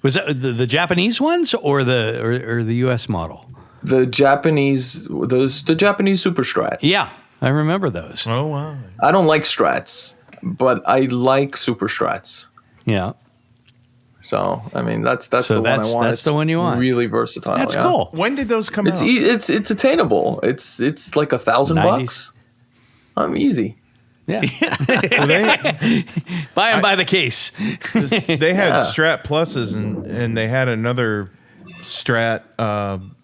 Was that the Japanese ones or the U.S. model? The Japanese Super Strat. Yeah, I remember those. Oh, wow. I don't like Strats, but I like Super Strats. Yeah, So I mean, that's the one I want. That's the one you want. Really versatile. That's yeah. cool. When did those come It's out? it's attainable. It's like $1,000. I'm easy. Yeah, Well, buy them by the case. they had Yeah. Strat Pluses and they had another Strat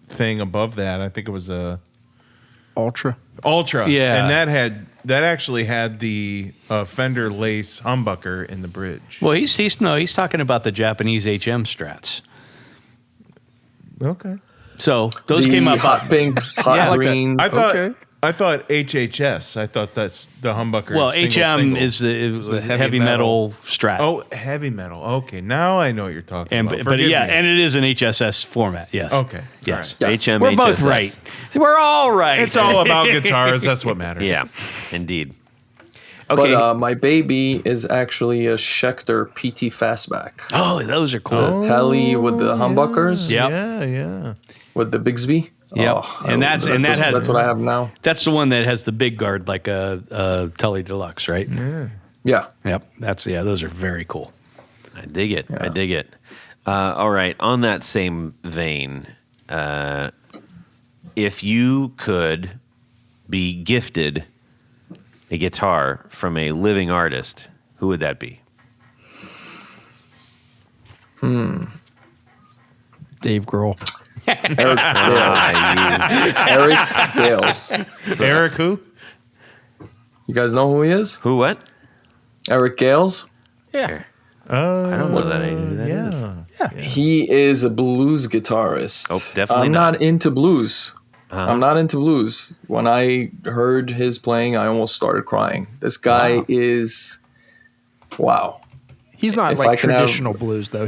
thing above that. I think it was a Ultra. Ultra. Yeah. And that actually had the Fender Lace humbucker in the bridge. Well, he's talking about the Japanese HM Strats. Okay. So those The came up. hot pinks, hot Yeah, I like that. greens. I thought HHS. I thought that's the humbucker. Well, single. HM is the the heavy metal Strat. Oh, heavy metal. Okay, now I know what you're talking and about. but Forgive yeah, me. and it is an HSS format. Yes. Okay. Yes. All right. Yes. HM, We're both HSS. right. We're all right. It's all about guitars. That's what matters. Yeah, indeed. Okay. But my baby is actually a Schecter PT Fastback. Oh, those are cool. The telly with the humbuckers, Yep. Yeah. with the Bigsby. Yep. Oh, And that's what I have now. That's the one that has the big guard like a Tele Deluxe, right? Yeah. Yep. Those are very cool. I dig it. I dig it. All right. On that same vein, if you could be gifted a guitar from a living artist, who would that be? Dave Grohl. Eric Bales. Eric Bales. Eric who? You guys know who he is? Who? What? Eric Gales. Yeah. I don't know that. Who that is. He is a blues guitarist. Oh, definitely I'm not. not into blues. I'm not into blues. When I heard his playing, I almost started crying. This guy is, wow. He's not If I like can have- traditional blues though.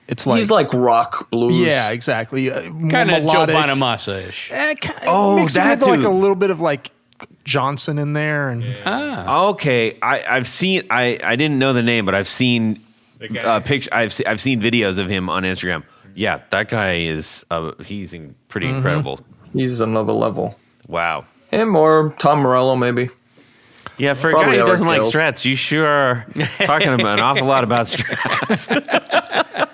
It's like He's like rock blues. yeah, exactly. Kind of Joe Bonamassa-ish. Oh, mixed that with like dude. a little bit of like Johnson in there, and Okay, I've seen. I didn't know the name, but I've seen picture. I've seen videos of him on Instagram. Yeah, that guy is. He's pretty incredible. He's another level. Wow. Him or Tom Morello, maybe. Yeah, for a Probably guy who Eric doesn't like Gales. Strats, you sure are talking about an awful lot about Strats.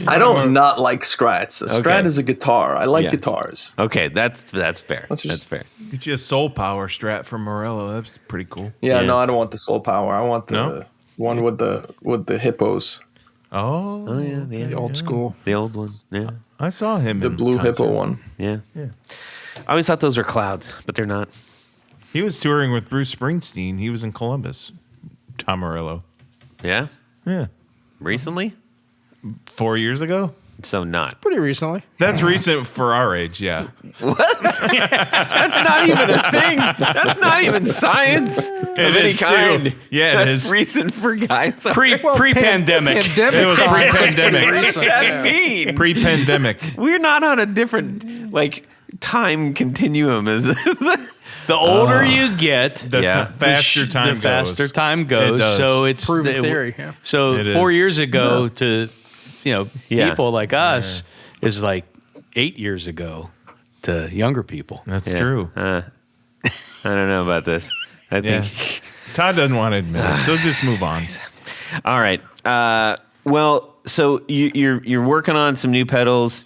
I don't not like Strats. A Strat Okay. is a guitar. I like Yeah. guitars. Okay, that's fair. Let's That's just- fair. Get you a Soul Power Strat from Morello. That's pretty cool. Yeah, Yeah. no, I don't want the soul power. I want the No? one with the hippos. Oh. Oh yeah, the old school. the old one. Yeah. I saw him. The in Blue concert. Hippo one. Yeah. I always thought those were clouds, but they're not. He was touring with Bruce Springsteen. He was in Columbus. Tom Morello. Yeah? Yeah. Recently? 4 years ago? So not. Pretty recently. That's recent for our age, yeah. That's not even a thing. That's not even science of any is, too. kind. Yeah, it That's is. recent for guys. Pre-pandemic. Pandemic. It was time. pre-pandemic. What does that mean? Pre-pandemic. We're not on a different time continuum as The older you get, The Yeah. faster time goes. the faster time goes. It does. So it's Proven theory. Yeah. So It 4 is. years ago to Yeah. people like us is like 8 years ago to younger people. That's true. I don't know about this. I Yeah. think. Todd doesn't want to admit it, so just move on. All right. Well, so you're working on some new pedals.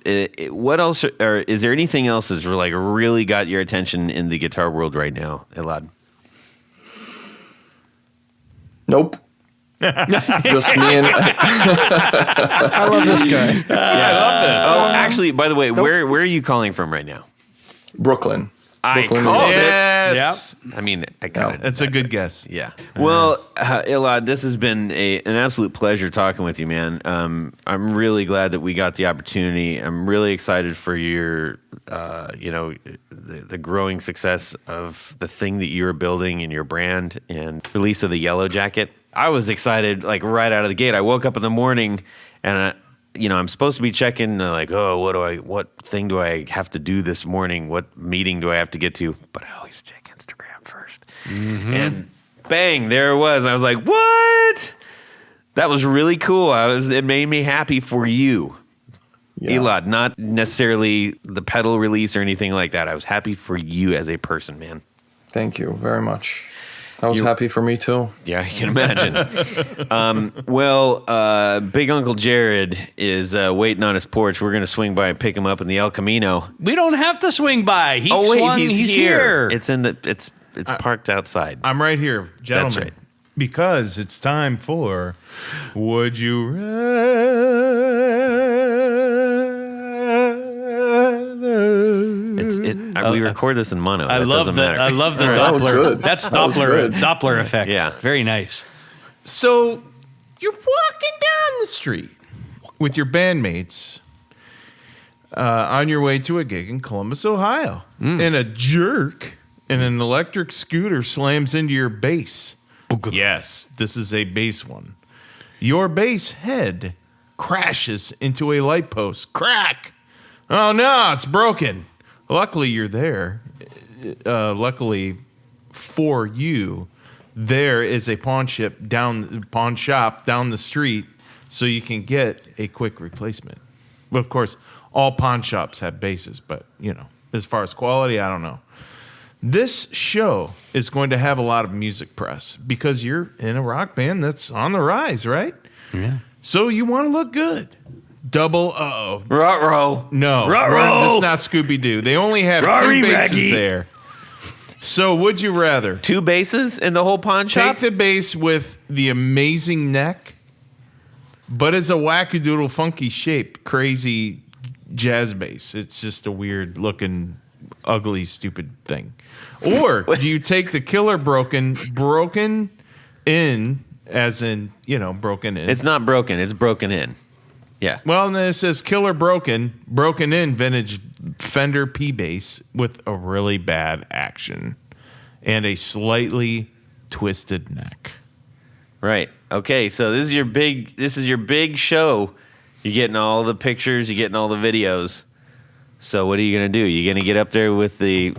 What else? Or is there anything else that's like really got your attention in the guitar world right now, Elad? Nope. Just me and I love this guy. I love this. Oh, actually, by the way, where are you calling from right now? Brooklyn. I Brooklyn, called New York. Yes. I mean, I kind of. That's a good guess. Yeah. Well, Elad, this has been an absolute pleasure talking with you, man. I'm really glad that we got the opportunity. I'm really excited for your, the growing success of the thing that you're building in your brand and release of the Yellow Jacket. I was excited, like right out of the gate. I woke up in the morning and I'm supposed to be checking what thing do I have to do this morning? What meeting do I have to get to? But I always check Instagram first. And bang, there it was. I was like, what? That was really cool. It made me happy for you. Yeah. Elad, not necessarily the pedal release or anything like that. I was happy for you as a person, man. Thank you very much. I was happy for me too. Yeah, I can imagine. Big Uncle Jared is waiting on his porch. We're going to swing by and pick him up in the El Camino. We don't have to swing by. He's here. It's parked outside. I'm right here, gentlemen. That's right. Because it's time for Would You Rather? We record this in mono. I That love doesn't the matter. I love the All right, that was Doppler. good. That's That was good. Doppler effect. Yeah. Very nice. So you're walking down the street with your bandmates on your way to a gig in Columbus, Ohio, and a jerk in an electric scooter slams into your bass. Yes, this is a bass one. Your bass head crashes into a light post. Crack! Oh no, it's broken. Luckily, you're there. Luckily for you, there is a pawn shop down the street, so you can get a quick replacement. But of course, all pawn shops have basses, but as far as quality, I don't know. This show is going to have a lot of music press because you're in a rock band that's on the rise, right? Yeah. So you want to look good. Double Ruh-roh. No, Ruh-roh. this is not Scooby-Doo. They only have Rarry two basses raggy. there. So would you rather Two basses in the whole pawn shop? take the bass with the amazing neck, but it's a wackadoodle funky shape, crazy jazz bass? It's just a weird looking, ugly, stupid thing. Or do you take the killer broken in, as in, broken in? It's not broken. It's broken in. Yeah. Well, and then it says killer broken in vintage Fender P bass with a really bad action and a slightly twisted neck. Right. Okay. So this is your big show. You're getting all the pictures. You're getting all the videos. So what are you gonna do? You're gonna get up there with the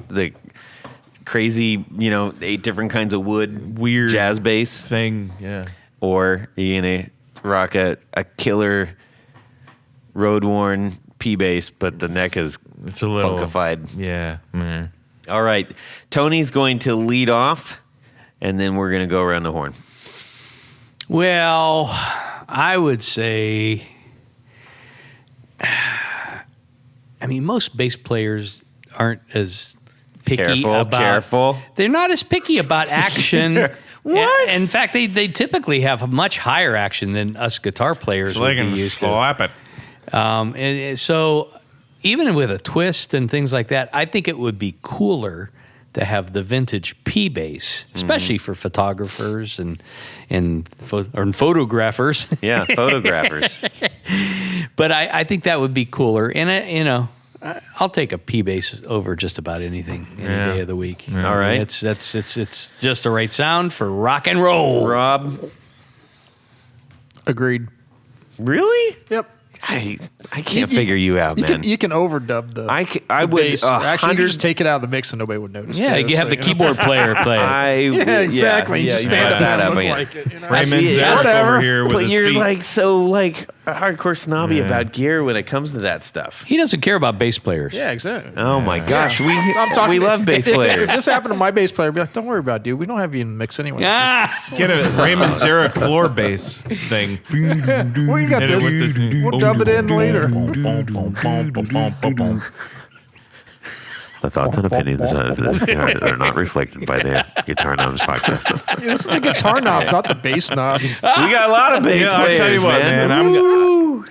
crazy, 8 different kinds of wood, Weird jazz bass, thing, yeah. or are you gonna rock a killer road worn P bass, but the neck is It's a little funkified. Yeah. meh. All right. Tony's going to lead off, and then we're going to go around the horn. Well, I would say, most bass players aren't as picky Careful. They're not as picky about action. What? In fact, they typically have a much higher action than us guitar players would be used to. slap it. And so even with a twist and things like that, I think it would be cooler to have the vintage P bass, especially for photographers and photographers. Yeah, photographers. But I think that would be cooler. And I'll take a P bass over just about anything any day of the week. All right. It's just the right sound for rock and roll. Rob, Agreed. really? Yep. I can't figure you out, man. You can overdub the I would bass. Actually, you 100 just take it out of the mix and nobody would notice. Yeah, too. you have So, the know. keyboard player play it. Yeah, exactly. You just you stand put up that there and up look again. like it. You know? Raymond see it. Zerk Whatever. over here with But his you're feet. like so like a hardcore snobby Yeah. about gear when it comes to that stuff. He doesn't care about bass players. Yeah, exactly. Oh my gosh, I'm we love bass If players. this happened to my bass player, I'd be like, "Don't worry about it, dude. We don't have you in the mix anyway." Ah! Get a Raymond Zerk floor bass thing. We got Hit it this. with the- We'll dub it in later. The thoughts and opinions of this are not reflected by the Guitar Knobs podcast. This is the guitar knobs, not the bass knobs. We got a lot of bass Yeah, players, I'll tell you what, man.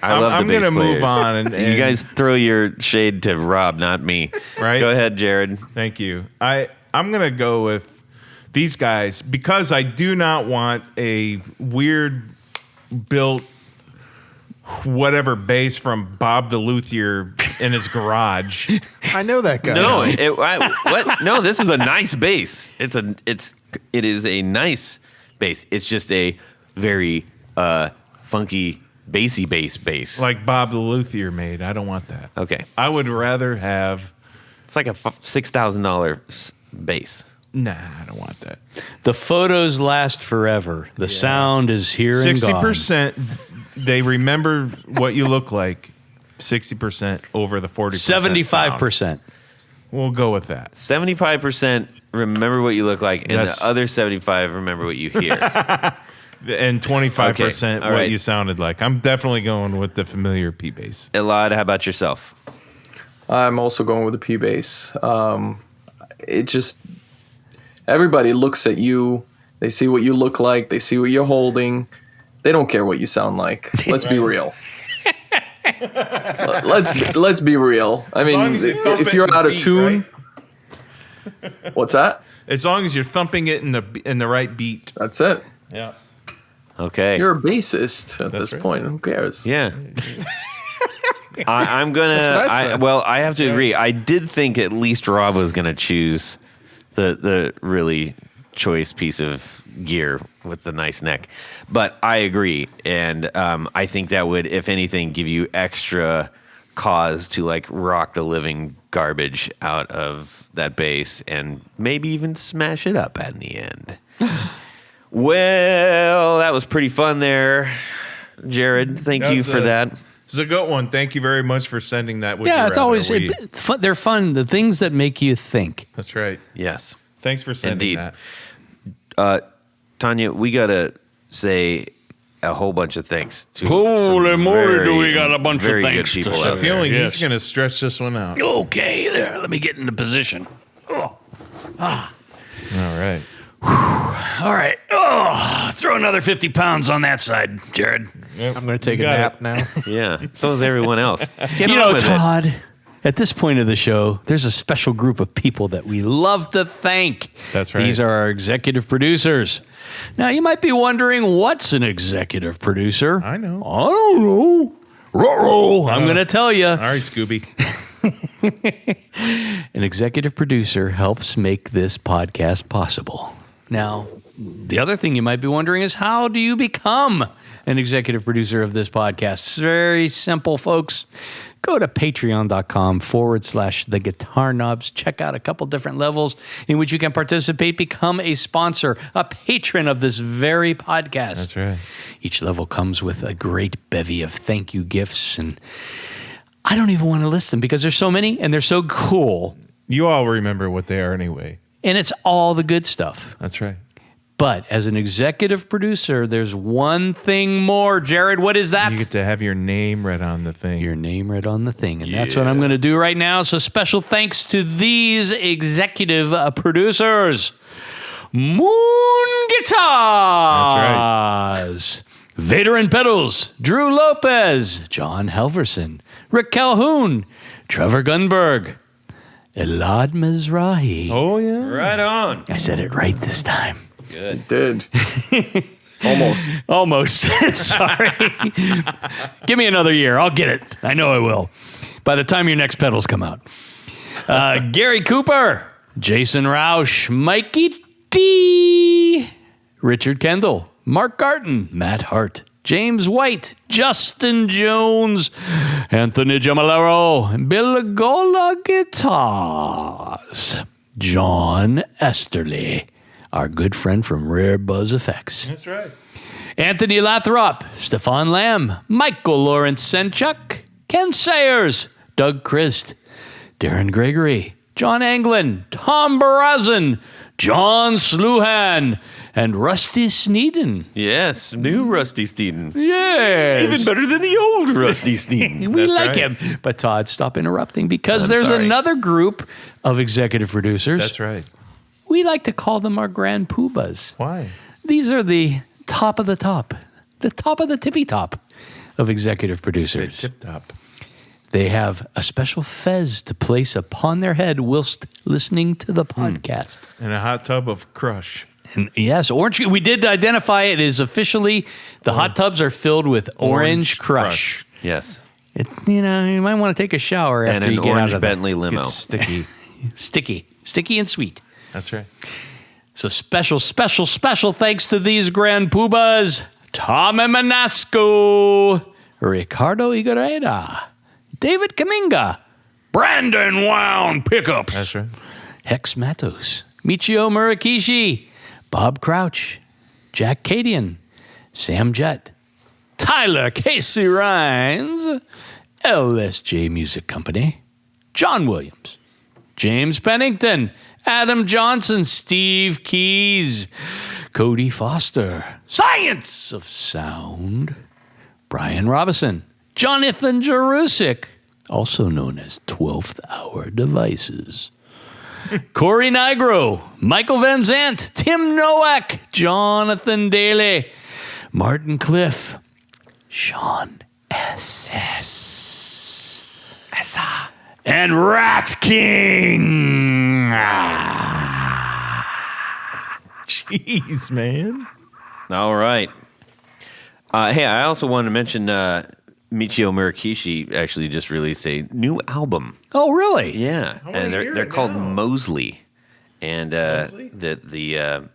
I love I'm the bass gonna move players. on and You guys throw your shade to Rob, not me. Right? Go ahead, Jared. Thank you. I'm gonna go with these guys because I do not want a weird built whatever bass from Bob the Luthier in his garage. I know that guy. No, what? No, this is a nice bass. It is a nice bass. It's just a very funky bassy bass. Like Bob the Luthier made. I don't want that. Okay, I would rather have. it's like a $6,000 bass. Nah, I don't want that. The photos last forever. The sound is here and gone. 60%. They remember what you look like. 60% over the 40%. 75%. sound. We'll go with that. 75% remember what you look like, and Yes. the other 75 remember what you hear. And 25% Okay, all what right. you sounded like. I'm definitely going with the familiar P bass. Elad, how about yourself? I'm also going with the P bass. It just everybody looks at you. They see what you look like. They see what you're holding. They don't care what you sound like. Let's be real. Let's be real. I mean, long as you thump if it you're in the out of beat, tune, what's that? As long as you're thumping it in the right beat. That's it. Yeah. Okay. You're a bassist at this right. point. Who cares? Yeah. I'm gonna. what I said. I have to agree. I did think at least Rob was gonna choose the really choice piece of gear with the nice neck, but I agree, and I think that would, if anything, give you extra cause to like rock the living garbage out of that bass and maybe even smash it up at the end. Well, that was pretty fun there, Jared. Thank That you was for that. It's a good one. Thank you very much for sending that. Would Yeah, You it's Rather. always We- fun. They're fun. The things that make you think. That's right. Yes. Thanks for sending Indeed. that. Tanya, we gotta say a whole bunch of thanks to Holy some moly, very, do we got a bunch of very thanks good to people say. out I have a there. feeling Yes. he's going to stretch this one out. Okay, there. Let me get into position. All right. All right. Oh, throw another 50 pounds on that side, Jared. Yep. I'm going to take a You got nap it. now. Yeah, so is everyone else. Get You on know, with it. Todd, at this point of the show, there's a special group of people that we love to thank. That's right. These are our executive producers. Now, you might be wondering, what's an executive producer? I know. I don't know. Ruh-roh. I'm going to tell you. All right, Scooby. An executive producer helps make this podcast possible. Now, the other thing you might be wondering is, how do you become an executive producer of this podcast? It's very simple, folks. Go to patreon.com/the Guitar Knobs. Check out a couple different levels in which you can participate. Become a sponsor, a patron of this very podcast. That's right. Each level comes with a great bevy of thank you gifts, and I don't even want to list them because there's so many and they're so cool. You all remember what they are anyway. And it's all the good stuff. That's right. But as an executive producer, there's one thing more. Jared, what is that? You get to have your name read on the thing. Your name read on the thing. And that's what I'm going to do right now. So special thanks to these executive producers. Moon Guitars. Vader and Pedals. Drew Lopez. John Helverson. Rick Calhoun. Trevor Gunberg, Elad Mezrahi. Oh yeah. Right on. I said it right this time. Good. Did. Almost. Almost. Sorry. Give me another year. I'll get it. I know I will. By the time your next pedals come out. Gary Cooper, Jason Roush, Mikey D, Richard Kendall, Mark Garton, Matt Hart, James White, Justin Jones, Anthony Jamalero, Bill Gola Guitars, John Esterly, our good friend from Rare Buzz Effects. That's right. Anthony Lathrop, Stefan Lamb, Michael Lawrence Senchuk, Ken Sayers, Doug Christ, Darren Gregory, John Anglin, Tom Barazin, John Sluhan, and Rusty Sneeden. Yes, new Rusty Steeden. Yes. Even better than the old Rusty Steeden. We That's like right. him. But Todd, stop interrupting because I'm there's sorry. another group of executive producers. That's right. We like to call them our grand poobahs. Why? These are the top of the top of the tippy top of executive producers. Tip top. They have a special fez to place upon their head whilst listening to the podcast. And a hot tub of crush. And yes, orange. We did identify it as officially the hot tubs are filled with orange crush. Yes. You might want to take a shower And after an you get out orange of Bentley limo. It's sticky. sticky and sweet. That's right. So special thanks to these grand poobahs: Tommy Manasco, Ricardo Igoreda, David Kaminga, Brandon Wound Pickups, That's right. Hex Matos, Michio Murakishi, Bob Crouch, Jack Cadian, Sam Jett, Tyler Casey Rhines, LSJ Music Company, John Williams, James Pennington, Adam Johnson, Steve Keys, Cody Foster, Science of Sound, Brian Robinson, Jonathan Jarusik, also known as 12th Hour Devices, Corey Nigro, Michael Van Zant, Tim Nowak, Jonathan Daly, Martin Cliff, Sean S. And Rat King. Jeez, man. All right. Hey, I also wanted to mention Michio Murakishi actually just released a new album. Oh, really? Yeah, wanna and hear they're it called now. Mosley, and Mosley? the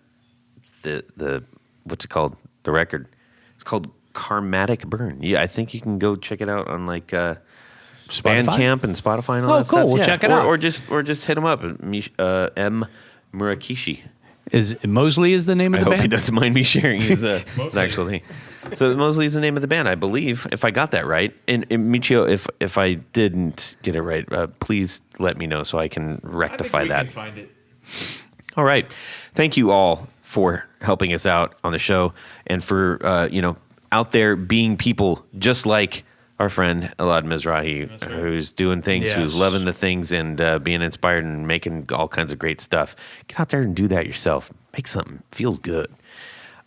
what's it called? The record. It's called Karmatic Burn. Yeah, I think you can go check it out on like Bandcamp and Spotify and all Oh, that cool. stuff. We'll Yeah. check it Or- out. or just hit him up. M Murakishi. Is Mosley is the name of I the hope he band? doesn't mind me sharing his actual thing. So Mosley is the name of the band, I believe, if I got that right. And Michio, if I didn't get it right, please let me know so I can rectify that. Find it. All right. Thank you all for helping us out on the show and for, out there being people just like our friend Elad Mezrahi, who's doing things, who's Yes. loving the things and being inspired and making all kinds of great stuff. Get out there and do that yourself. Make something. Feels good.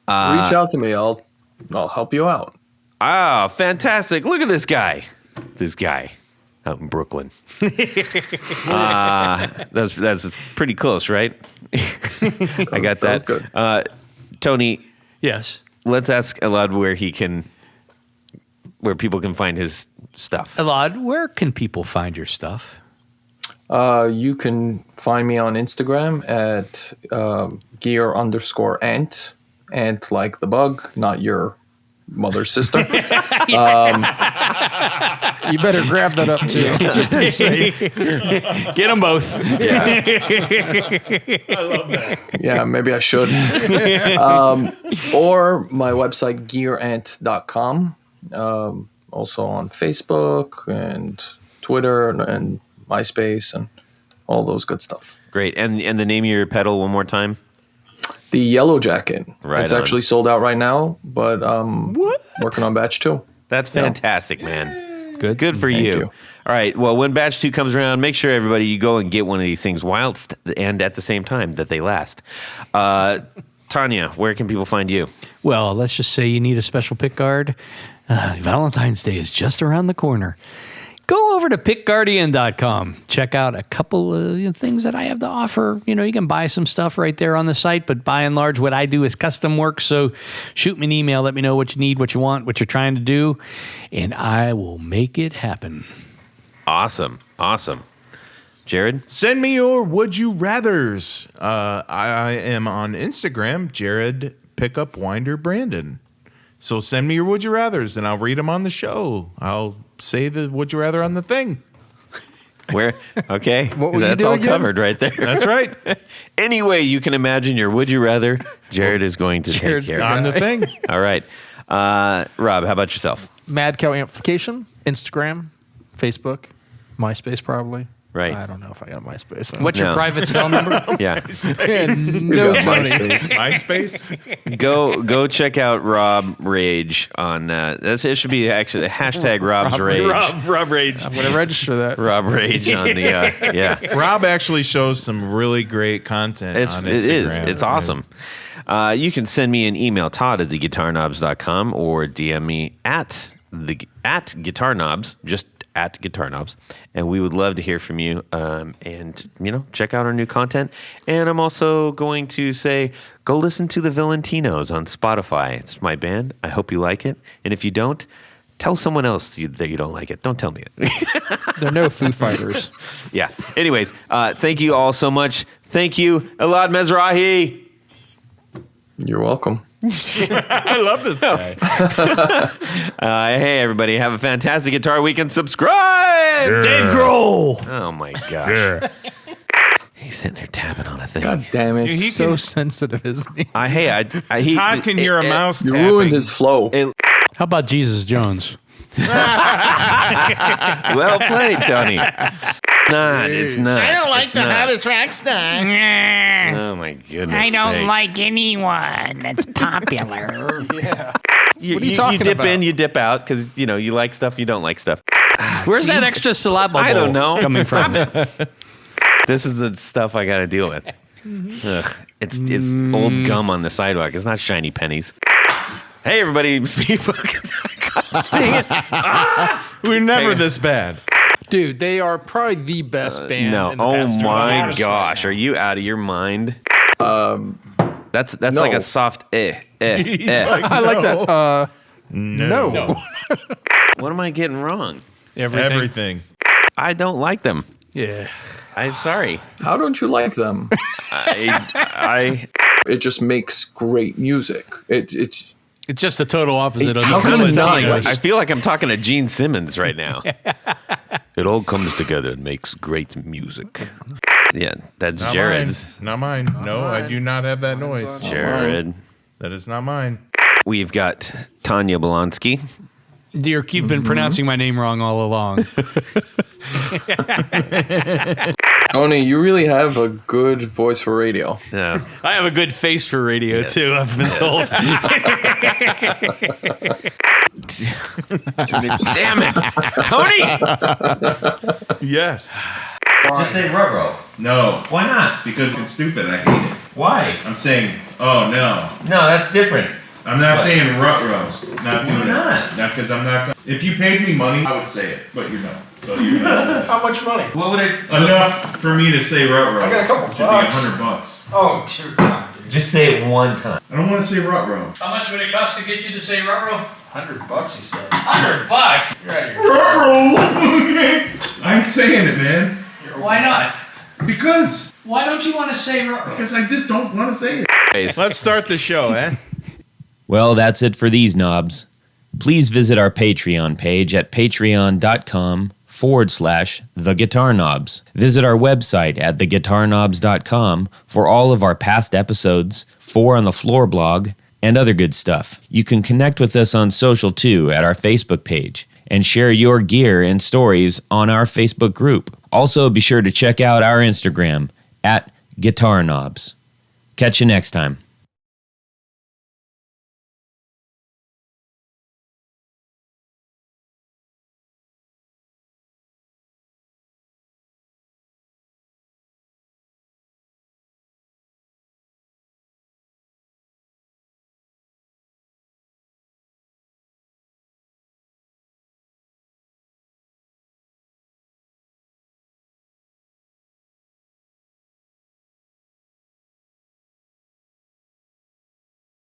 Reach out to me. I'll help you out. Ah, fantastic. Look at this guy. This guy out in Brooklyn. That's pretty close, right? I got That was that. good. Tony, Yes. let's ask Elad where people can find his stuff. Elad, where can people find your stuff? You can find me on Instagram at gear_ant. Ant like the bug, not your mother's sister. You better grab that up too. Just to be safe. Get them both. Yeah. I love that. Yeah, maybe I should. Or my website, gearant.com. Also on Facebook and Twitter and MySpace and all those good stuff. Great. And the name of your pedal one more time? The Yellow Jacket. Right It's on. actually sold out right now, but working on batch 2. That's fantastic, man. Good. Good for Thank you. you. All right. Well, when batch 2 comes around, make sure everybody you go and get one of these things whilst and at the same time that they last. Tanya, where can people find you? Well, let's just say you need a special pick guard. Valentine's Day is just around the corner. go over to pickguardian.com. Check out a couple of things that I have to offer. You can buy some stuff right there on the site, but by and large, what I do is custom work. So shoot me an email. Let me know what you need, what you want, what you're trying to do, and I will make it happen. Awesome. Jared? Send me your would you rathers. I am on Instagram, Jared Pickup Winder Brandon. So send me your would you rathers and I'll read them on the show. I'll say the would you rather on the thing. Where? Okay. What will you That's do all again? covered right there. That's right. Any way you can imagine your would you rather, Jared is going to take care of On it. the thing. All right. Rob, how about yourself? Mad Cow Amplification, Instagram, Facebook, MySpace probably. Right. I don't know if I got a MySpace. What's your No. private cell number? Yeah. No, Tony. MySpace. Go check out Rob Rage on it should be actually the hashtag Rob's Rage. Rob Rage. I'm going to register that. Rob Rage on the yeah. Rob actually shows some really great content on Instagram. It is. It's awesome. You can send me an email, Todd at theguitarknobs.com, or DM me at guitarknobs, just at guitarknobs, and we would love to hear from you. And check out our new content. And I'm also going to say, go listen to the Valentinos on Spotify. It's my band. I hope you like it. And if you don't, tell someone else that you don't like it. Don't tell me it. They're no Foo Fighters. Yeah. Anyways, thank you all so much. Thank you, Elad Mezrahi. You're welcome. I love this guy. Hey, everybody, have a fantastic Guitar Weekend. Subscribe! Dave Grohl. Oh, my gosh. He's sitting there tapping on a thing. God damn it. He So can- sensitive, isn't he? Todd can hear a mouse You tapping. ruined his flow. How about Jesus Jones? Well played, Tony. It's not. I don't like It's the not. hottest rock star. Oh, my goodness. I don't sakes. like anyone that's popular. You, What are you talking you dip about? in, you dip out, because, you like stuff, you don't like stuff. Where's that extra syllable I don't know. coming from? This is the stuff I got to deal with. Ugh, it's old gum on the sidewalk. It's not shiny pennies. Hey, everybody. We're never this bad. Dude, they are probably the best band No. in the Oh, past 30 my years. gosh. Are you out of your mind? That's no. like a soft eh. I like that. No. What am I getting wrong? Everything. I don't like them. Yeah. I'm sorry. How don't you like them? I It just makes great music. It's It's just the total opposite of How the can it not? Valentinos. I feel like I'm talking to Gene Simmons right now. It all comes together and makes great music. Yeah, that's Not Jared's. Mine. Not mine. No, I do not have that noise. Jared. That is not mine. We've got Tanya Blonsky. Dirk, you've been pronouncing my name wrong all along. Tony, you really have a good voice for radio. Yeah. I have a good face for radio, Yes. too, I've been told. Damn it, Tony! Yes. Just say ruh-roh. No. Why not? Because it's stupid. I hate it. Why? I'm saying, oh no. No, that's different. I'm not saying rut-rows. Not doing not? that. Not because I'm not. If you paid me money, I would say it, but you don't. So you know. How much money? What would it? Enough for me to say rut-row. I got a couple Should be bucks. $100. Oh, dear God, dude. Just say it one time. I don't want to say rut-row. How much would it cost to get you to say ruh-roh? $100, he said. $100? You're out of here. Rut-row. I ain't saying it, man. Why not? Because Why don't you want to say ruh-roh? I just don't want to say it. Let's start the show, eh? Well, that's it for these knobs. Please visit our Patreon page at patreon.com/theguitarknobs. Visit our website at theguitarknobs.com for all of our past episodes, 4 on the Floor blog, and other good stuff. You can connect with us on social too at our Facebook page and share your gear and stories on our Facebook group. Also, be sure to check out our Instagram at Guitar Knobs. Catch you next time.